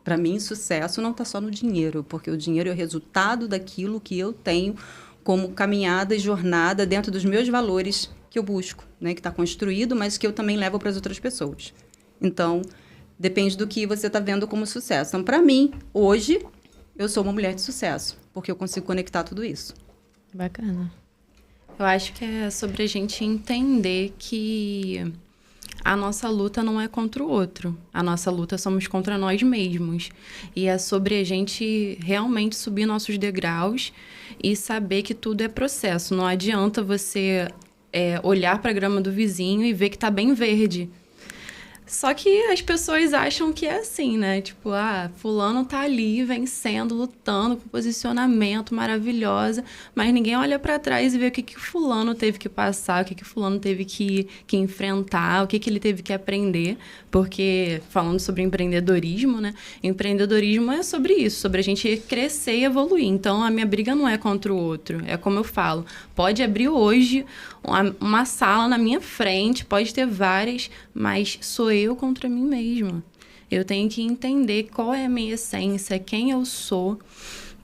Para mim, sucesso não está só no dinheiro, porque o dinheiro é o resultado daquilo que eu tenho como caminhada e jornada dentro dos meus valores que eu busco, né? Que está construído, mas que eu também levo para as outras pessoas. Então, depende do que você está vendo como sucesso. Então, para mim, hoje, eu sou uma mulher de sucesso, porque eu consigo conectar tudo isso. Bacana. Eu acho que é sobre a gente entender que a nossa luta não é contra o outro. A nossa luta somos contra nós mesmos. E é sobre a gente realmente subir nossos degraus e saber que tudo é processo. Não adianta você olhar para a grama do vizinho e ver que está bem verde. Só que as pessoas acham que é assim, né? Tipo, fulano tá ali vencendo, lutando, com posicionamento maravilhosa, mas ninguém olha para trás e vê o que fulano teve que passar, o que fulano teve que enfrentar, o que ele teve que aprender. Porque, falando sobre empreendedorismo, né? Empreendedorismo é sobre isso, sobre a gente crescer e evoluir. Então, a minha briga não é contra o outro. É como eu falo, pode abrir hoje uma sala na minha frente, pode ter várias, mas sou eu contra mim mesma. Eu tenho que entender qual é a minha essência, quem eu sou,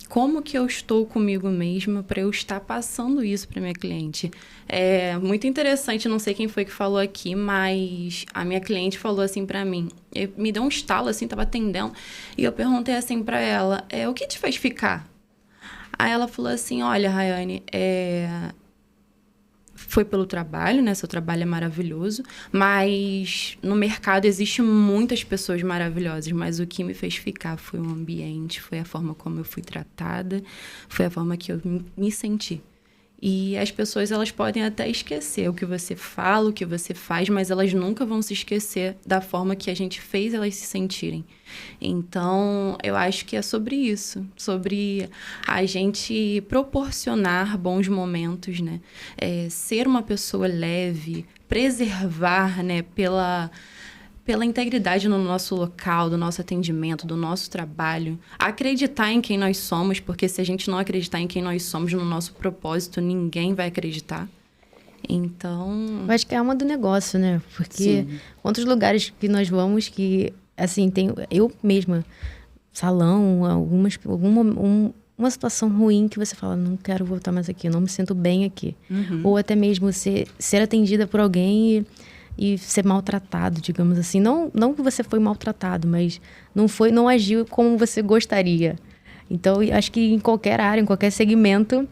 como que eu estou comigo mesma para eu estar passando isso para minha cliente. É muito interessante, não sei quem foi que falou aqui, mas a minha cliente falou assim para mim, me deu um estalo assim, tava atendendo, e eu perguntei assim para ela, o que te faz ficar? Aí ela falou assim, olha, Rayane, foi pelo trabalho, né? Seu trabalho é maravilhoso, mas no mercado existem muitas pessoas maravilhosas, mas o que me fez ficar foi o ambiente, foi a forma como eu fui tratada, foi a forma que eu me senti. E as pessoas, elas podem até esquecer o que você fala, o que você faz, mas elas nunca vão se esquecer da forma que a gente fez elas se sentirem. Então, eu acho que é sobre isso, sobre a gente proporcionar bons momentos, né? Ser uma pessoa leve, preservar, né, pela integridade no nosso local, do nosso atendimento, do nosso trabalho. Acreditar em quem nós somos, porque se a gente não acreditar em quem nós somos, no nosso propósito, ninguém vai acreditar. Então... Eu acho que é a alma do negócio, né? Porque quantos lugares que nós vamos que assim, eu mesma, salão, uma situação ruim que você fala, não quero voltar mais aqui, eu não me sinto bem aqui. Ou até mesmo ser atendida por alguém e ser maltratado, digamos assim. Não que você foi maltratado, mas não agiu como você gostaria. Então, eu acho que em qualquer área, em qualquer segmento,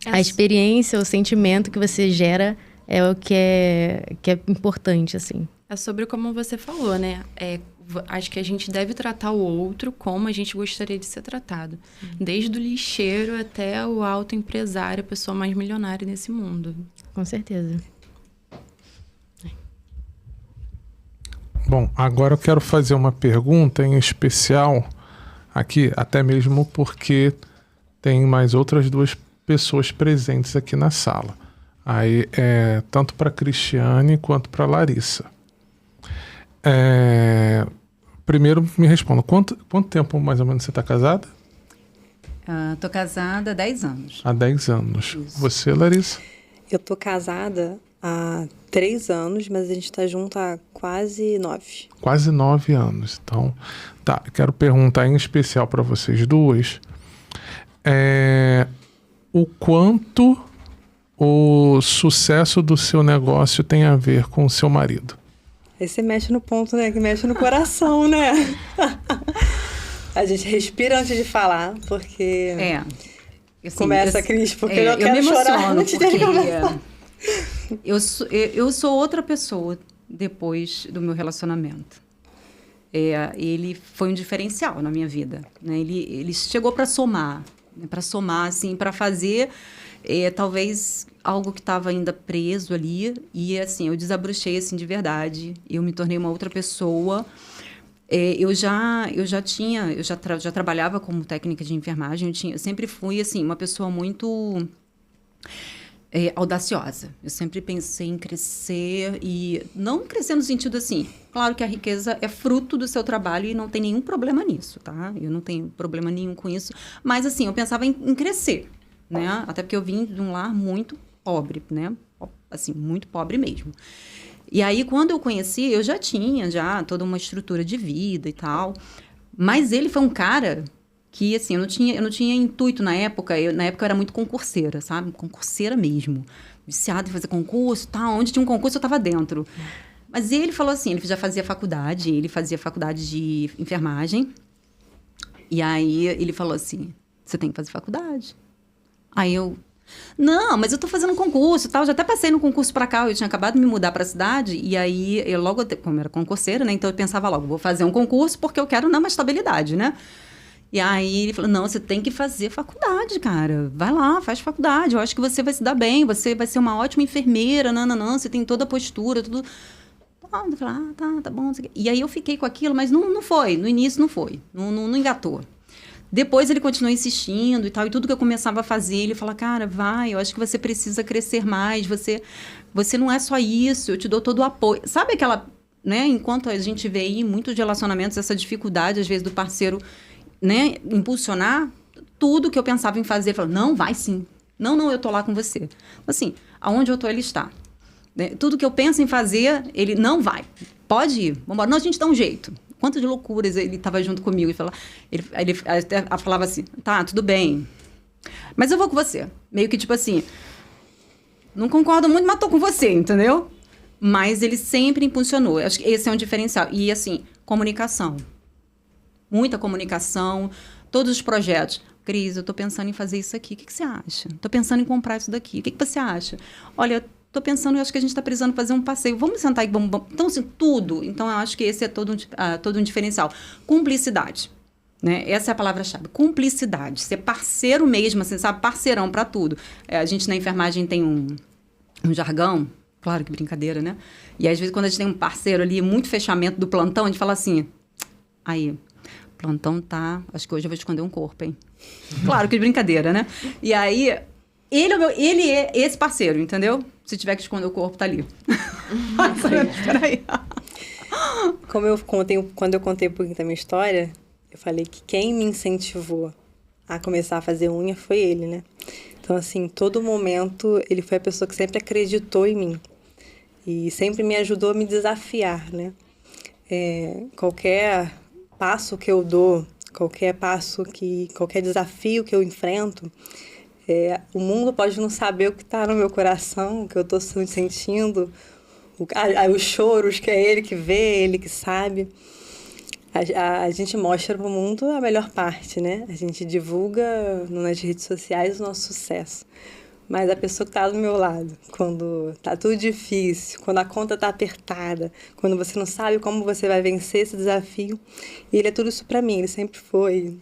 a experiência, o sentimento que você gera é o que é importante, assim. É sobre como você falou, né? Acho que a gente deve tratar o outro como a gente gostaria de ser tratado. Desde o lixeiro até o alto empresário, a pessoa mais milionária nesse mundo. Com certeza. Bom, agora eu quero fazer uma pergunta em especial aqui, até mesmo porque tem mais outras 2 pessoas presentes aqui na sala. Aí, tanto para Cristiane quanto para Larissa. Primeiro, me responda, quanto tempo mais ou menos você está casada? Tô casada há 10 anos. Há 10 anos. Isso. Você, Larissa? Eu tô casada há 3 anos, mas a gente tá junto há quase 9. Quase 9 anos. Então, tá, quero perguntar em especial para vocês 2 o quanto o sucesso do seu negócio tem a ver com o seu marido. Aí você mexe no ponto, né? Que mexe no coração, né? A gente respira antes de falar, porque... Assim, começa, Cris, porque eu quero me emociono, chorar antes de começar. Eu sou outra pessoa depois do meu relacionamento. Ele foi um diferencial na minha vida, né? Ele chegou para somar, né? Para somar, assim, para fazer talvez algo que estava ainda preso ali. E, assim, eu desabrochei, assim, de verdade. Eu me tornei uma outra pessoa. Eu já trabalhava como técnica de enfermagem. Eu sempre fui, assim, uma pessoa muito audaciosa. Eu sempre pensei em crescer e não crescer no sentido assim, claro que a riqueza é fruto do seu trabalho e não tem nenhum problema nisso, tá? Eu não tenho problema nenhum com isso, mas assim, eu pensava em crescer, né? Até porque eu vim de um lar muito pobre, né? Assim, muito pobre mesmo. E aí, quando eu conheci, eu já tinha toda uma estrutura de vida e tal, mas ele foi um cara que, assim, eu não tinha intuito na época. Na época eu era muito concurseira, sabe? Concurseira mesmo. Viciada em fazer concurso, onde tinha um concurso eu estava dentro. Mas ele falou assim, ele já fazia faculdade, de enfermagem. E aí ele falou assim, você tem que fazer faculdade. Aí eu, não, mas eu tô fazendo concurso e tal, já até passei no concurso para cá, eu tinha acabado de me mudar para a cidade, e aí eu logo, como era concurseira, né, então eu pensava logo, vou fazer um concurso porque eu quero uma estabilidade, né? E aí ele falou, não, você tem que fazer faculdade, cara. Vai lá, faz faculdade. Eu acho que você vai se dar bem, você vai ser uma ótima enfermeira, você tem toda a postura, tudo. Eu falei, tá bom. E aí eu fiquei com aquilo, mas não foi. No início não foi. Não engatou. Depois ele continuou insistindo e tal, e tudo que eu começava a fazer, ele falava, cara, vai, eu acho que você precisa crescer mais, você não é só isso, eu te dou todo o apoio. Sabe aquela, né, enquanto a gente vê aí muitos relacionamentos, essa dificuldade, às vezes, do parceiro, né, impulsionar tudo que eu pensava em fazer. Falei, não, vai sim. Não, eu tô lá com você. Assim, aonde eu tô, ele está. Né? Tudo que eu penso em fazer, ele não vai. Pode ir, vamos embora. Não, a gente dá um jeito. Quantas loucuras ele estava junto comigo. Ele até falava assim, tá, tudo bem. Mas eu vou com você. Meio que tipo assim, não concordo muito, mas tô com você, entendeu? Mas ele sempre impulsionou. Acho que esse é um diferencial. E assim, comunicação. Muita comunicação, todos os projetos. Cris, eu estou pensando em fazer isso aqui. O que você acha? Estou pensando em comprar isso daqui. O que você acha? Olha, estou pensando, eu acho que a gente está precisando fazer um passeio. Vamos sentar e vamos... Então, assim, tudo. Então, eu acho que esse é todo um diferencial. Cumplicidade. Né? Essa é a palavra-chave. Cumplicidade. Ser parceiro mesmo, assim, sabe? Parceirão para tudo. A gente na enfermagem tem um jargão. Claro que brincadeira, né? E às vezes, quando a gente tem um parceiro ali, muito fechamento do plantão, a gente fala assim... Aí... plantão tá... Acho que hoje eu vou esconder um corpo, hein? Claro que de brincadeira, né? E aí, ele é esse parceiro, entendeu? Se tiver que esconder o corpo, tá ali. Peraí. Quando eu contei um pouquinho da minha história, eu falei que quem me incentivou a começar a fazer unha foi ele, né? Então, assim, todo momento, ele foi a pessoa que sempre acreditou em mim. E sempre me ajudou a me desafiar, né? qualquer passo que eu dou, qualquer desafio que eu enfrento, o mundo pode não saber o que está no meu coração, o que eu estou sentindo, os choros, que é ele que vê, ele que sabe. A gente mostra para o mundo a melhor parte, né? A gente divulga nas redes sociais o nosso sucesso. Mas a pessoa que está do meu lado, quando está tudo difícil, quando a conta está apertada, quando você não sabe como você vai vencer esse desafio, ele é tudo isso para mim, ele sempre foi...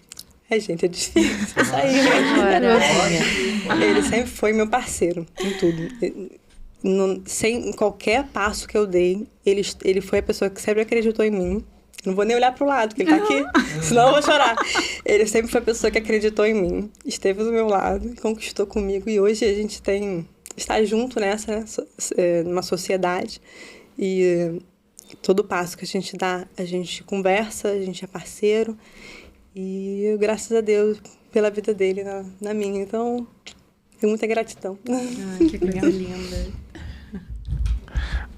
gente, é difícil isso aí, né? Ele sempre foi meu parceiro em tudo. Sem qualquer passo que eu dei, ele foi a pessoa que sempre acreditou em mim. Não vou nem olhar pro lado, porque ele tá aqui, senão eu vou chorar. Ele sempre foi a pessoa que acreditou em mim, esteve do meu lado, conquistou comigo. E hoje a gente está junto numa sociedade. E todo passo que a gente dá, a gente conversa, a gente é parceiro. E eu, graças a Deus, pela vida dele na minha. Então, tenho muita gratidão. Ai, que coisa linda.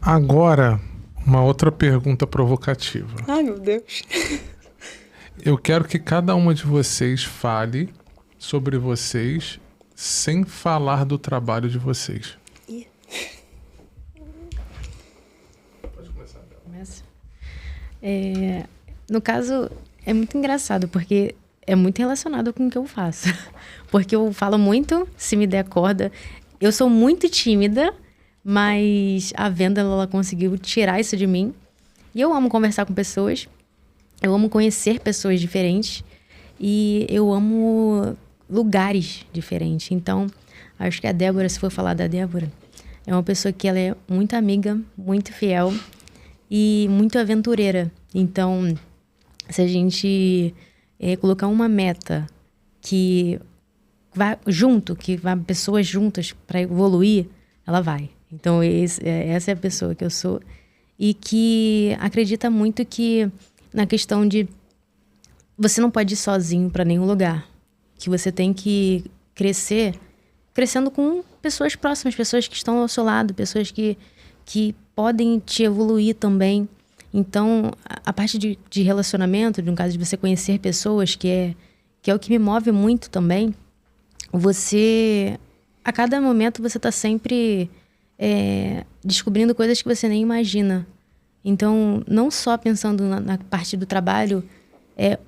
Agora, uma outra pergunta provocativa. Ai, meu Deus. Eu quero que cada uma de vocês fale sobre vocês sem falar do trabalho de vocês. Pode começar. No caso, é muito engraçado, porque é muito relacionado com o que eu faço. Porque eu falo muito, se me der corda. Eu sou muito tímida, mas a venda, ela conseguiu tirar isso de mim. E eu amo conversar com pessoas. Eu amo conhecer pessoas diferentes. E eu amo lugares diferentes. Então, acho que a Débora, se for falar da Débora, é uma pessoa que ela é muito amiga, muito fiel e muito aventureira. Então, se a gente colocar uma meta que vá junto, que vá pessoas juntas para evoluir, ela vai. Então, essa é a pessoa que eu sou. E que acredita muito que na questão de você não pode ir sozinho para nenhum lugar. Que você tem que crescendo com pessoas próximas, pessoas que estão ao seu lado, pessoas que podem te evoluir também. Então, a parte de relacionamento, no caso de você conhecer pessoas, que é o que me move muito também, a cada momento você está sempre descobrindo coisas que você nem imagina. Então, não só pensando na parte do trabalho, é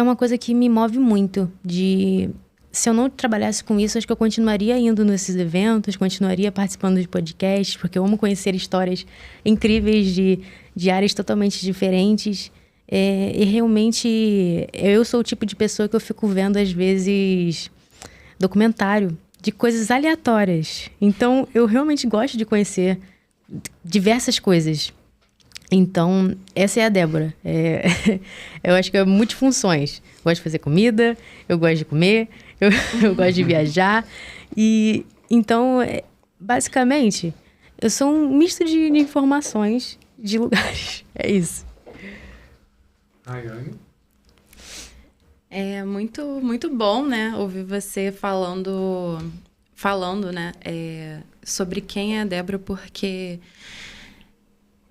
uma coisa que me move muito. Se eu não trabalhasse com isso, acho que eu continuaria indo nesses eventos, continuaria participando de podcasts, porque eu amo conhecer histórias incríveis de áreas totalmente diferentes. E realmente, eu sou o tipo de pessoa que eu fico vendo, às vezes, documentário de coisas aleatórias. Então, eu realmente gosto de conhecer diversas coisas. Então, essa é a Débora. Eu acho que é multifunções. Gosto de fazer comida, eu gosto de comer, eu gosto de viajar. E então, basicamente, eu sou um misto de informações de lugares. É isso. Rayane? É muito, muito bom, né, ouvir você falando, né, sobre quem é a Débora, porque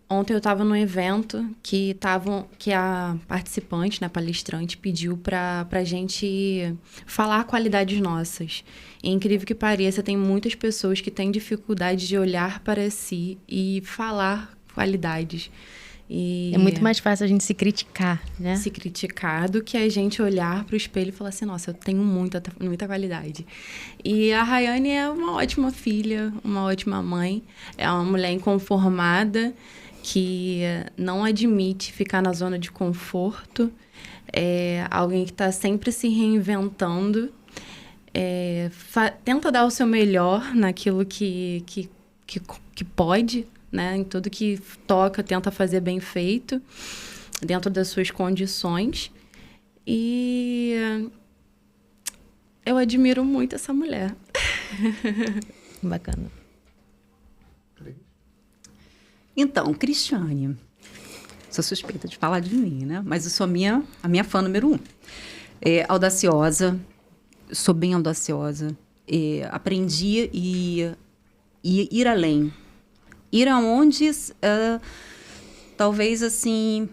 ontem eu estava num evento que a participante, né, palestrante, pediu para a gente falar qualidades nossas. E, incrível que pareça, tem muitas pessoas que têm dificuldade de olhar para si e falar qualidades. E é muito mais fácil a gente se criticar, né? Se criticar do que a gente olhar para o espelho e falar assim, nossa, eu tenho muita qualidade. E a Rayane é uma ótima filha, uma ótima mãe, é uma mulher inconformada, que não admite ficar na zona de conforto, é alguém que está sempre se reinventando, tenta dar o seu melhor naquilo que pode, né? Em tudo que toca, tenta fazer bem feito, dentro das suas condições. E eu admiro muito essa mulher. Bacana. Então, Cristiane, sou suspeita de falar de mim, né? Mas eu sou a minha fã número 1. Audaciosa, sou bem audaciosa. Aprendi e ir além. Ir aonde, talvez, assim,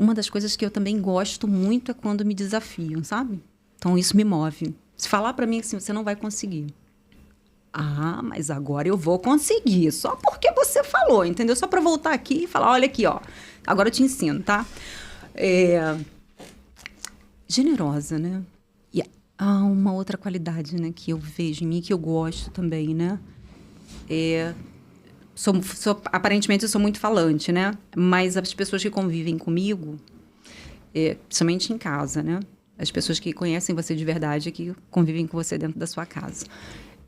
uma das coisas que eu também gosto muito é quando me desafiam, sabe? Então, isso me move. Se falar para mim assim, você não vai conseguir. Ah, mas agora eu vou conseguir. Só porque você falou, entendeu? Só para voltar aqui e falar, olha aqui, ó. Agora eu te ensino, tá? Generosa, né? E há uma outra qualidade, né, que eu vejo em mim, que eu gosto também, né? Aparentemente eu sou muito falante, né? Mas as pessoas que convivem comigo, principalmente em casa, né? As pessoas que conhecem você de verdade, que convivem com você dentro da sua casa.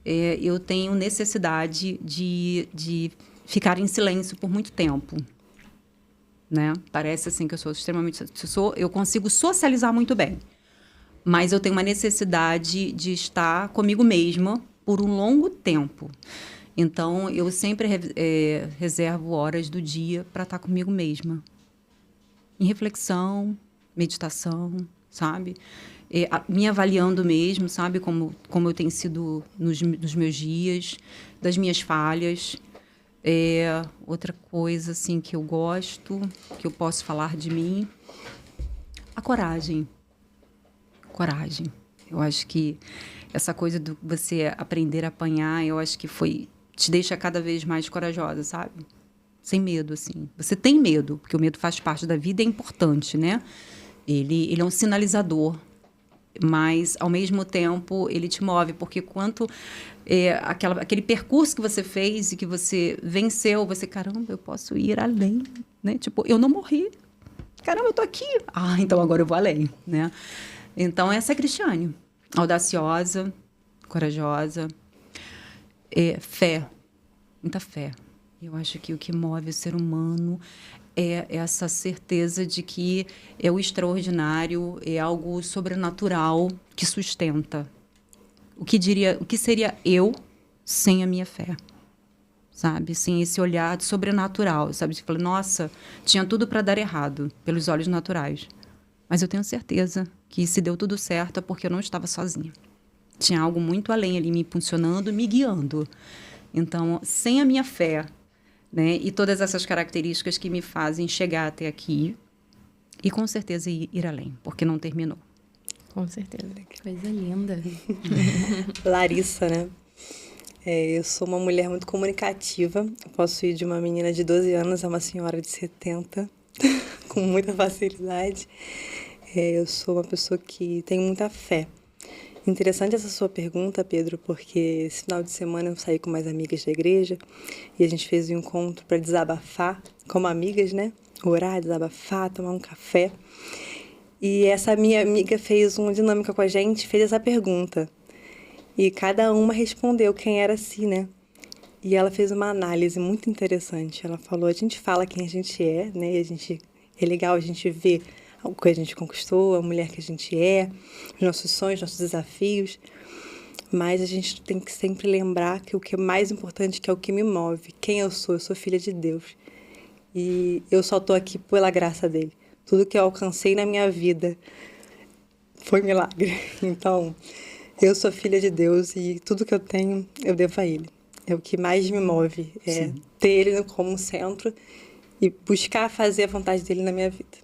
Eu tenho necessidade de ficar em silêncio por muito tempo, né? Parece assim que eu sou extremamente... Eu consigo socializar muito bem, mas eu tenho uma necessidade de estar comigo mesma por um longo tempo. Então, eu sempre reservo horas do dia para estar comigo mesma. Em reflexão, meditação, sabe? Me avaliando mesmo, sabe? Como eu tenho sido nos meus dias, das minhas falhas. Outra coisa, assim, que eu gosto, que eu posso falar de mim, a coragem. Coragem. Eu acho que essa coisa do você aprender a apanhar, eu acho que te deixa cada vez mais corajosa, sabe? Sem medo, assim. Você tem medo, porque o medo faz parte da vida, é importante, né? Ele é um sinalizador, mas, ao mesmo tempo, ele te move, porque aquele percurso que você fez e que você venceu, caramba, eu posso ir além, né? Tipo, eu não morri. Caramba, eu tô aqui. Ah, então agora eu vou além, né? Então, essa é a Cristiane. Audaciosa, corajosa, fé, muita fé. Eu acho que o que move o ser humano é essa certeza de que é o extraordinário, é algo sobrenatural que sustenta. O que seria eu sem a minha fé? Sabe? Sem esse olhar sobrenatural, sabe? Você fala, nossa, tinha tudo para dar errado pelos olhos naturais. Mas eu tenho certeza que se deu tudo certo é porque eu não estava sozinha. Tinha algo muito além ali me impulsionando, me guiando. Então, sem a minha fé, né, e todas essas características que me fazem chegar até aqui e com certeza ir além, porque não terminou. Com certeza. Que coisa linda. Larissa, né? Eu sou uma mulher muito comunicativa. Eu posso ir de uma menina de 12 anos a uma senhora de 70, com muita facilidade. Eu sou uma pessoa que tem muita fé. Interessante essa sua pergunta, Pedro, porque esse final de semana eu saí com mais amigas da igreja e a gente fez um encontro para desabafar, como amigas, né? Orar, desabafar, tomar um café. E essa minha amiga fez uma dinâmica com a gente, fez essa pergunta. E cada uma respondeu quem era si, né? E ela fez uma análise muito interessante. Ela falou, a gente fala quem a gente é, né? É legal a gente ver o que a gente conquistou, a mulher que a gente é, os nossos sonhos, nossos desafios. Mas a gente tem que sempre lembrar que o que é mais importante, que é o que me move. Quem eu sou filha de Deus. E eu só estou aqui pela graça dele. Tudo que eu alcancei na minha vida foi milagre. Então, eu sou filha de Deus e tudo que eu tenho, eu devo a ele. É o que mais me move, ter ele como um centro e buscar fazer a vontade dele na minha vida.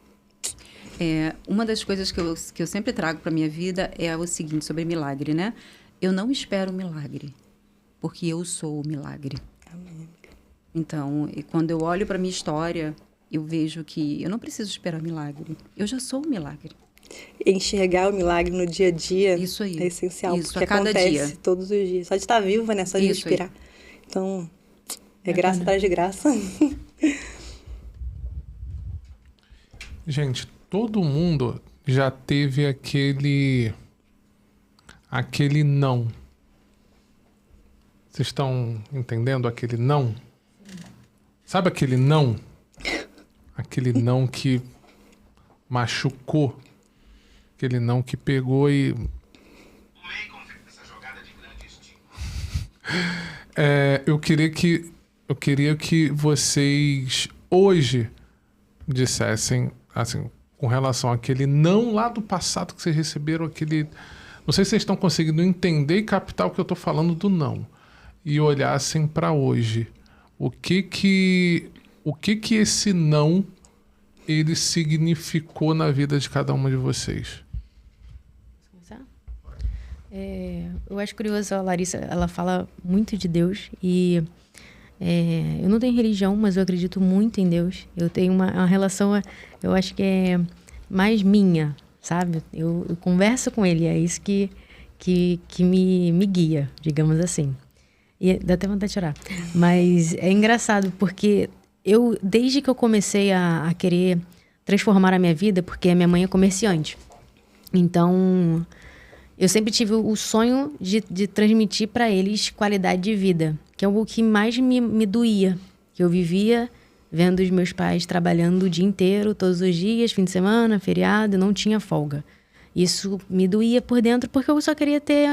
Uma das coisas que eu sempre trago para a minha vida é o seguinte, sobre milagre, né? Eu não espero um milagre, porque eu sou o milagre. Amém. Então, quando eu olho para a minha história, eu vejo que eu não preciso esperar milagre. Eu já sou o milagre. Enxergar o milagre no dia a dia Isso aí. É essencial, Isso, porque a cada acontece dia. todos os dias. Só de estar viva, né? Só de Isso respirar. Então, graça atrás de graça. Gente, todo mundo já teve aquele não. Vocês estão entendendo aquele não? Sabe aquele não? Aquele não que machucou. Aquele não que pegou e... Eu queria que vocês hoje dissessem, assim, com relação àquele não lá do passado que vocês receberam, aquele... Não sei se vocês estão conseguindo entender e captar o que eu estou falando do não. E olhassem para hoje. O que esse não ele significou na vida de cada uma de vocês? Eu acho curioso, a Larissa, ela fala muito de Deus e eu não tenho religião, mas eu acredito muito em Deus. Eu tenho uma relação, eu acho que é mais minha, sabe? Eu converso com ele, é isso que me guia, digamos assim. E dá até vontade de chorar. Mas é engraçado, porque desde que eu comecei a querer transformar a minha vida, porque a minha mãe é comerciante. Então, eu sempre tive o sonho de transmitir para eles qualidade de vida, que é o que mais me doía. Que eu vivia vendo os meus pais trabalhando o dia inteiro, todos os dias, fim de semana, feriado, não tinha folga. Isso me doía por dentro, porque eu só queria ter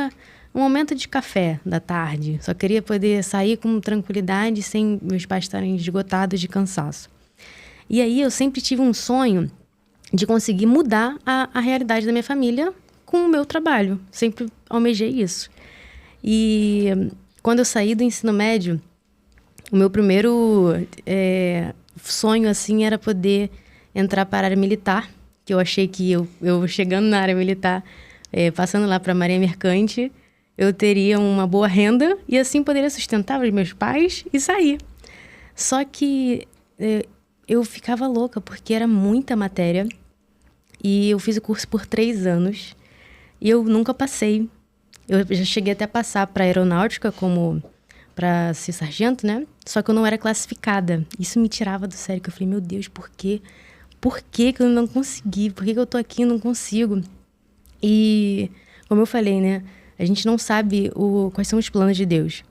um momento de café da tarde. Só queria poder sair com tranquilidade, sem meus pais estarem esgotados de cansaço. E aí eu sempre tive um sonho de conseguir mudar a realidade da minha família com o meu trabalho. Sempre almejei isso. E quando eu saí do ensino médio, o meu primeiro sonho assim era poder entrar para a área militar, que eu achei que eu chegando na área militar, passando lá para a Marinha Mercante, eu teria uma boa renda e assim poderia sustentar os meus pais e sair. Só que eu ficava louca, porque era muita matéria e eu fiz o curso por 3 anos e eu nunca passei. Eu já cheguei até a passar para aeronáutica como para ser sargento, né? Só que eu não era classificada. Isso me tirava do sério, que eu falei, meu Deus, por quê? Por que eu não consegui? Por que eu tô aqui e não consigo? E, como eu falei, né? A gente não sabe quais são os planos de Deus.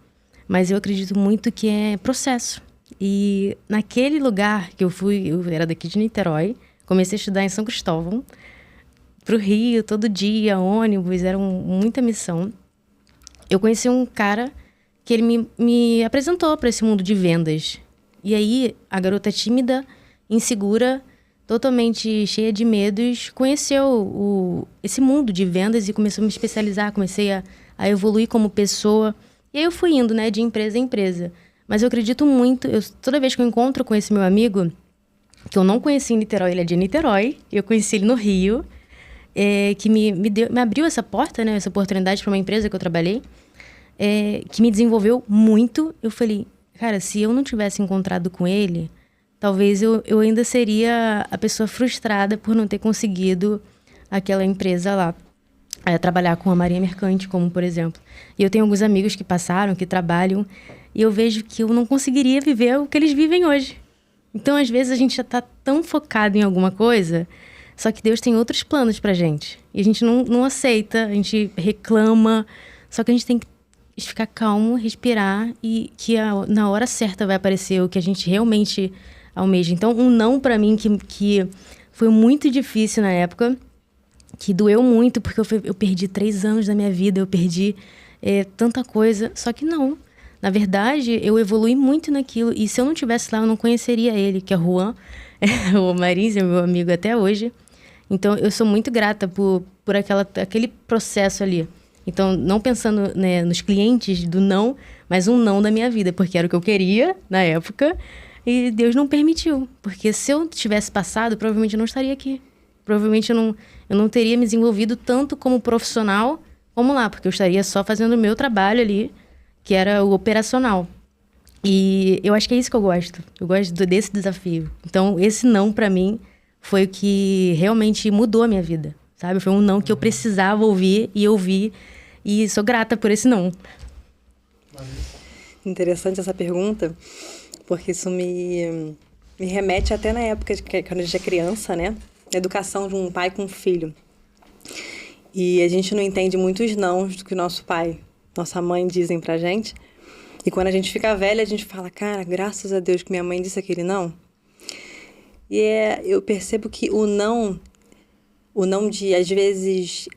Mas eu acredito muito que é processo. E naquele lugar que eu fui, eu era daqui de Niterói, comecei a estudar em São Cristóvão, pro Rio, todo dia, ônibus, era muita missão. Eu conheci um cara que ele me apresentou para esse mundo de vendas. E aí, a garota tímida, insegura, totalmente cheia de medos, conheceu esse mundo de vendas e começou a me especializar, comecei a evoluir como pessoa. E aí eu fui indo, né, de empresa em empresa. Mas eu acredito muito, toda vez que eu encontro com esse meu amigo, que eu não conheci em Niterói, ele é de Niterói, eu conheci ele no Rio, que me abriu essa porta, né, essa oportunidade para uma empresa que eu trabalhei, que me desenvolveu muito. Eu falei, cara, se eu não tivesse encontrado com ele, talvez eu ainda seria a pessoa frustrada por não ter conseguido aquela empresa lá. Trabalhar com a Marinha Mercante, como por exemplo. E eu tenho alguns amigos que passaram, que trabalham, e eu vejo que eu não conseguiria viver o que eles vivem hoje. Então, às vezes, a gente já está tão focado em alguma coisa, só que Deus tem outros planos pra gente. E a gente não aceita, a gente reclama, só que a gente tem que ficar calmo, respirar, e que na hora certa vai aparecer o que a gente realmente almeja. Então, um não pra mim que foi muito difícil na época, que doeu muito, porque eu perdi 3 anos da minha vida, eu perdi tanta coisa, só que não. Na verdade, eu evolui muito naquilo, e se eu não tivesse lá, eu não conheceria ele, que é Juan, o Marins, é meu amigo até hoje. Então, eu sou muito grata por aquele processo ali. Então, não pensando, né, nos clientes do não, mas um não da minha vida, porque era o que eu queria na época, e Deus não permitiu. Porque se eu tivesse passado, provavelmente eu não estaria aqui. Provavelmente eu não teria me desenvolvido tanto como profissional como lá, porque eu estaria só fazendo o meu trabalho ali, que era o operacional. E eu acho que é isso que eu gosto. Eu gosto desse desafio. Então, esse não, pra mim, foi o que realmente mudou a minha vida, sabe? Foi um não que eu precisava ouvir, e eu vi, e sou grata por esse não. Interessante essa pergunta, porque isso me remete até na época quando a gente é criança, né? A educação de um pai com um filho. E a gente não entende muitos nãos do que nosso pai, nossa mãe dizem pra gente. E quando a gente fica velha, a gente fala, cara, graças a Deus que minha mãe disse aquele não. E eu percebo que o não de, às vezes...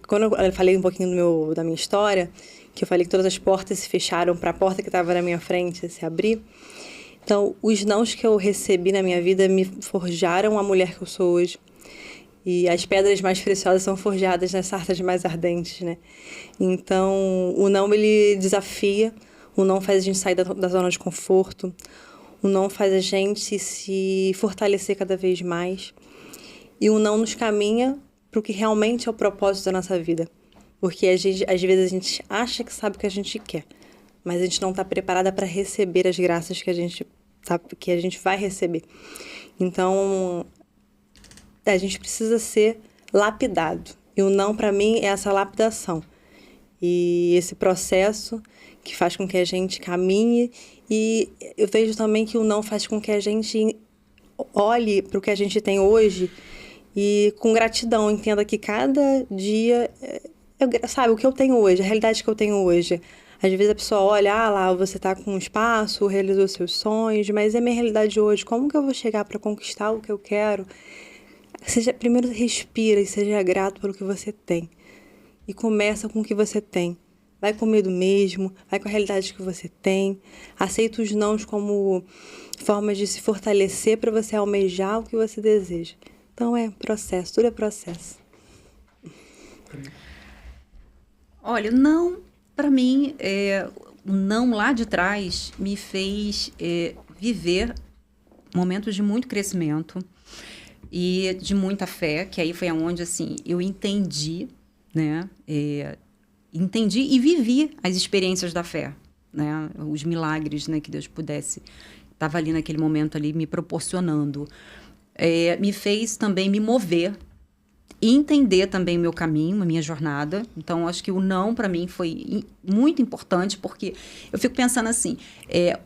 Quando eu falei um pouquinho da minha história, que eu falei que todas as portas se fecharam para a porta que estava na minha frente se abrir. Então, os nãos que eu recebi na minha vida me forjaram a mulher que eu sou hoje. E as pedras mais preciosas são forjadas nas sarças mais ardentes, né? Então, o não, ele desafia, o não faz a gente sair da zona de conforto, O não faz a gente se fortalecer cada vez mais. E o não nos caminha para o que realmente é o propósito da nossa vida. Porque às vezes a gente acha que sabe o que a gente quer, mas a gente não está preparada para receber as graças que a gente vai receber. Então, a gente precisa ser lapidado. E o não, para mim, é essa lapidação. E esse processo que faz com que a gente caminhe. E eu vejo também que o não faz com que a gente olhe para o que a gente tem hoje e com gratidão entenda que cada dia, sabe, o que eu tenho hoje, a realidade que eu tenho hoje. Às vezes a pessoa olha, lá, você está com um espaço, realizou seus sonhos, mas é minha realidade hoje. Como que eu vou chegar para conquistar o que eu quero? Primeiro respira e seja grato pelo que você tem. E começa com o que você tem. Vai com medo mesmo, vai com a realidade que você tem. Aceita os nãos como formas de se fortalecer para você almejar o que você deseja. Então é processo, tudo é processo. Olha, não, para mim, o não lá de trás me fez viver momentos de muito crescimento e de muita fé, que aí foi onde, assim, eu entendi, né? Entendi e vivi as experiências da fé, né? Os milagres, né, que Deus estava ali naquele momento ali me proporcionando. Me fez também me mover e entender também o meu caminho, a minha jornada. Então, acho que o não, para mim, foi muito importante, porque eu fico pensando assim,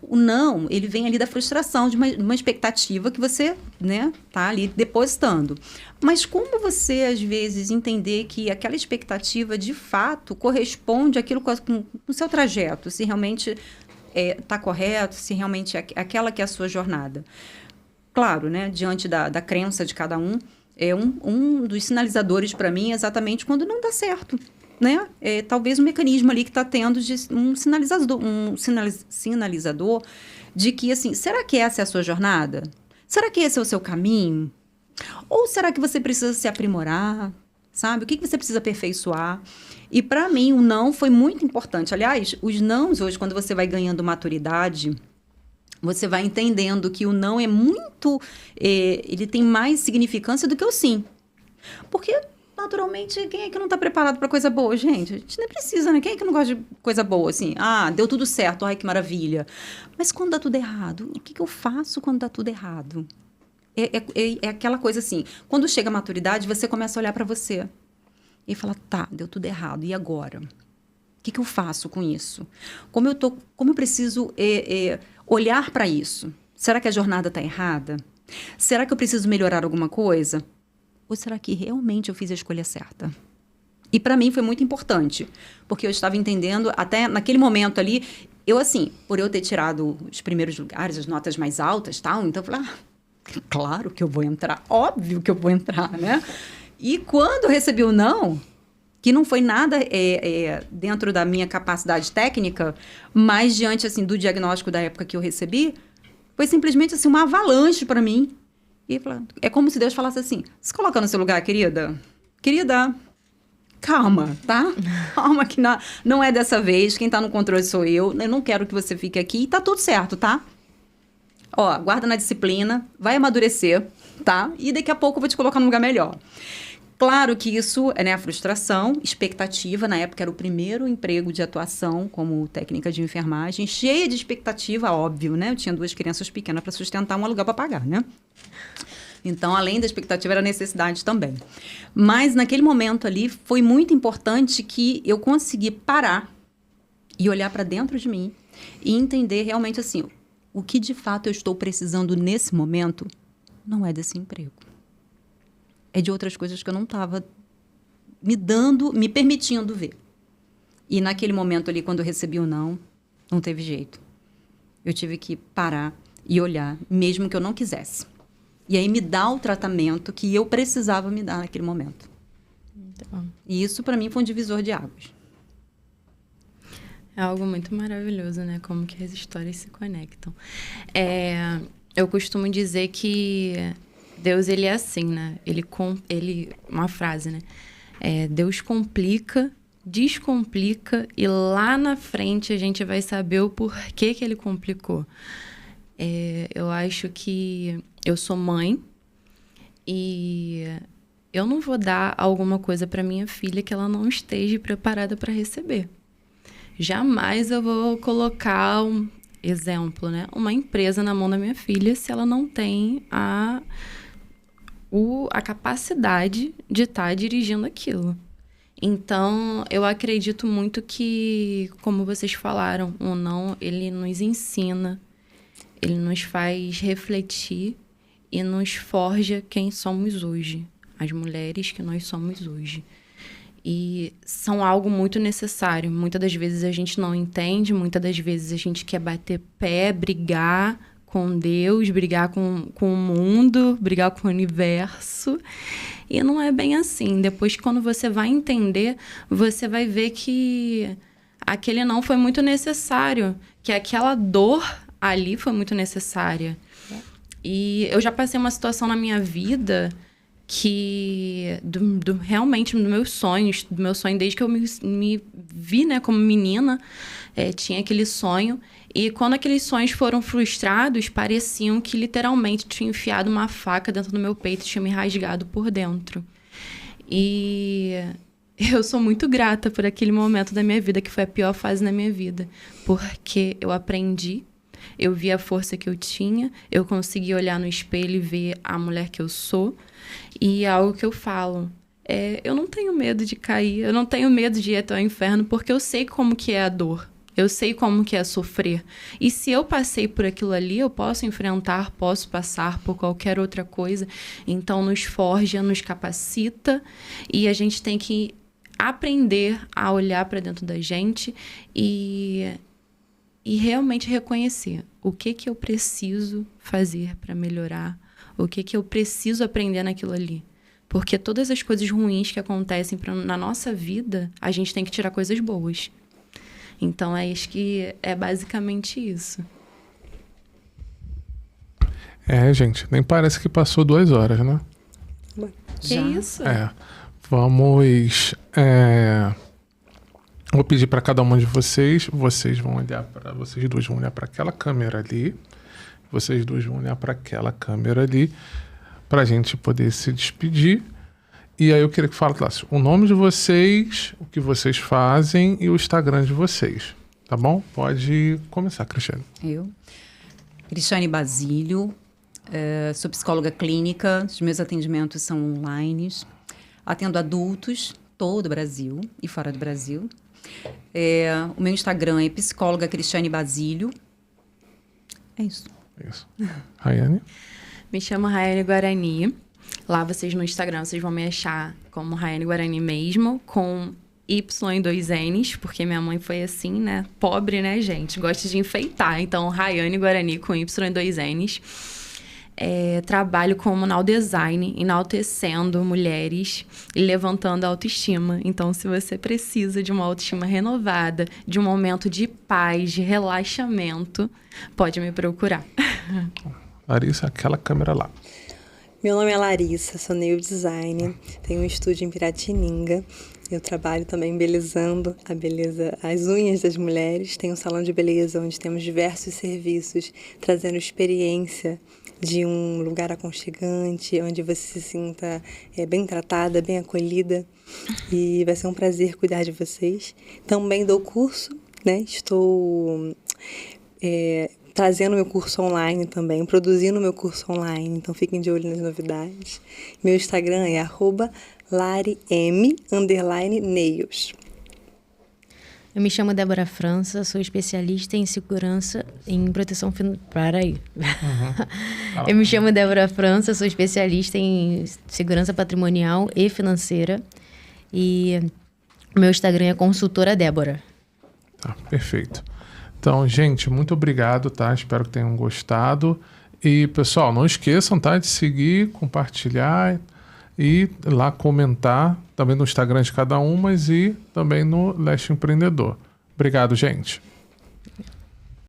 o não, ele vem ali da frustração, de uma expectativa que você, né, tá ali depositando. Mas como você, às vezes, entender que aquela expectativa, de fato, corresponde àquilo com o seu trajeto, se realmente está correto, se realmente é aquela que é a sua jornada. Claro, né, diante da crença de cada um, um dos sinalizadores para mim exatamente quando não dá certo, né? Talvez um mecanismo ali que está tendo de um sinalizador de que, assim, será que essa é a sua jornada? Será que esse é o seu caminho? Ou será que você precisa se aprimorar? Sabe? O que você precisa aperfeiçoar? E para mim o não foi muito importante. Aliás, os nãos hoje, quando você vai ganhando maturidade, você vai entendendo que o não é muito... ele tem mais significância do que o sim. Porque, naturalmente, quem é que não está preparado para coisa boa, gente? A gente nem precisa, né? Quem é que não gosta de coisa boa, assim? Deu tudo certo, ai, que maravilha. Mas quando dá tudo errado, o que eu faço quando dá tudo errado? É aquela coisa assim, quando chega a maturidade, você começa a olhar para você e fala, tá, deu tudo errado, e agora? O que eu faço com isso? Como eu preciso... olhar para isso. Será que a jornada está errada? Será que eu preciso melhorar alguma coisa? Ou será que realmente eu fiz a escolha certa? E para mim foi muito importante, porque eu estava entendendo, até naquele momento ali, por eu ter tirado os primeiros lugares, as notas mais altas, tal, então eu falei, claro que eu vou entrar, óbvio que eu vou entrar, né? E quando eu recebi o não, que não foi nada dentro da minha capacidade técnica, mas diante, assim, do diagnóstico da época que eu recebi, foi simplesmente, assim, uma avalanche para mim. E é como se Deus falasse assim, se coloca no seu lugar, querida. Querida, calma, tá? Calma que não é dessa vez, quem tá no controle sou eu não quero que você fique aqui e tá tudo certo, tá? Ó, guarda na disciplina, vai amadurecer, tá? E daqui a pouco eu vou te colocar num lugar melhor. Claro que isso a frustração, expectativa. Na época era o primeiro emprego de atuação como técnica de enfermagem, cheia de expectativa, óbvio, né? Eu tinha 2 crianças pequenas para sustentar, um aluguel para pagar, né? Então, além da expectativa, era necessidade também. Mas naquele momento ali, foi muito importante que eu consegui parar e olhar para dentro de mim e entender realmente assim, o que de fato eu estou precisando nesse momento não é desse emprego. É de outras coisas que eu não estava me permitindo ver. E naquele momento ali, quando eu recebi o não teve jeito. Eu tive que parar e olhar, mesmo que eu não quisesse. E aí me dar o tratamento que eu precisava me dar naquele momento. Então, e isso, para mim, foi um divisor de águas. É algo muito maravilhoso, né? Como que as histórias se conectam. Eu costumo dizer que Deus, ele é assim, né? Uma frase, né? Deus complica, descomplica e lá na frente a gente vai saber o porquê que ele complicou. Eu acho que eu sou mãe e eu não vou dar alguma coisa para minha filha que ela não esteja preparada para receber. Jamais eu vou colocar exemplo, né? Uma empresa na mão da minha filha se ela não tem a capacidade de estar dirigindo aquilo. Então, eu acredito muito que, como vocês falaram, o não, ele nos ensina, ele nos faz refletir e nos forja quem somos hoje, as mulheres que nós somos hoje. E são algo muito necessário. Muitas das vezes a gente não entende, muitas das vezes a gente quer bater pé, brigar com Deus, brigar com o mundo, brigar com o universo. E não é bem assim. Depois, quando você vai entender, você vai ver que aquele não foi muito necessário, que aquela dor ali foi muito necessária. E eu já passei uma situação na minha vida que realmente do meu sonho desde que eu me vi, né, como menina, tinha aquele sonho, e quando aqueles sonhos foram frustrados, pareciam que literalmente tinha enfiado uma faca dentro do meu peito e tinha me rasgado por dentro. E eu sou muito grata por aquele momento da minha vida, que foi a pior fase da minha vida, porque eu aprendi, eu vi a força que eu tinha, eu consegui olhar no espelho e ver a mulher que eu sou. E algo que eu falo, eu não tenho medo de cair, eu não tenho medo de ir até o inferno, porque eu sei como que é a dor, eu sei como que é sofrer. E se eu passei por aquilo ali, eu posso enfrentar, posso passar por qualquer outra coisa. Então, nos forja, nos capacita, e a gente tem que aprender a olhar para dentro da gente e realmente reconhecer o que eu preciso fazer para melhorar, o que eu preciso aprender naquilo ali. Porque todas as coisas ruins que acontecem na nossa vida, a gente tem que tirar coisas boas. Então, acho que é basicamente isso. Gente, nem parece que passou 2 horas, né? Que isso? Vamos... Vou pedir para cada uma de vocês vão olhar para... Vocês duas vão olhar para aquela câmera ali. Vocês duas vão olhar para aquela câmera ali, para a gente poder se despedir. E aí eu queria que falasse o nome de vocês, o que vocês fazem e o Instagram de vocês. Tá bom? Pode começar, Cristiane. Cristiane Basílio, sou psicóloga clínica, os meus atendimentos são online. Atendo adultos, todo o Brasil e fora do Brasil. O meu Instagram é psicóloga Cristiane Basílio. É isso. Rayane? Me chamo Rayane Guarani. Lá no Instagram vocês vão me achar como Rayane Guarani mesmo, com Y e 2 N's, porque minha mãe foi assim, né? Pobre, né, gente? Gosta de enfeitar. Então, Rayane Guarani com Y e 2 N's. Trabalho como now design, enaltecendo mulheres e levantando a autoestima. Então, se você precisa de uma autoestima renovada, de um momento de paz, de relaxamento, pode me procurar. Larissa, aquela câmera lá. Meu nome é Larissa, sou nail designer, tenho um estúdio em Piratininga. Eu trabalho também embelezando as unhas das mulheres. Tenho um salão de beleza onde temos diversos serviços, trazendo experiência de um lugar aconchegante, onde você se sinta bem tratada, bem acolhida. E vai ser um prazer cuidar de vocês. Também dou curso, né? Estou trazendo meu curso online também, produzindo meu curso online. Então fiquem de olho nas novidades. Meu Instagram é @lariem_nails. Eu me chamo Débora França, sou especialista em segurança em proteção financeira. Eu me chamo Débora França, sou especialista em segurança patrimonial e financeira. E meu Instagram é consultora Débora. Tá, perfeito. Então, gente, muito obrigado, tá? Espero que tenham gostado. E, pessoal, não esqueçam, tá? De seguir, compartilhar e lá comentar também no Instagram de cada uma e também no Leste Empreendedor. Obrigado, gente.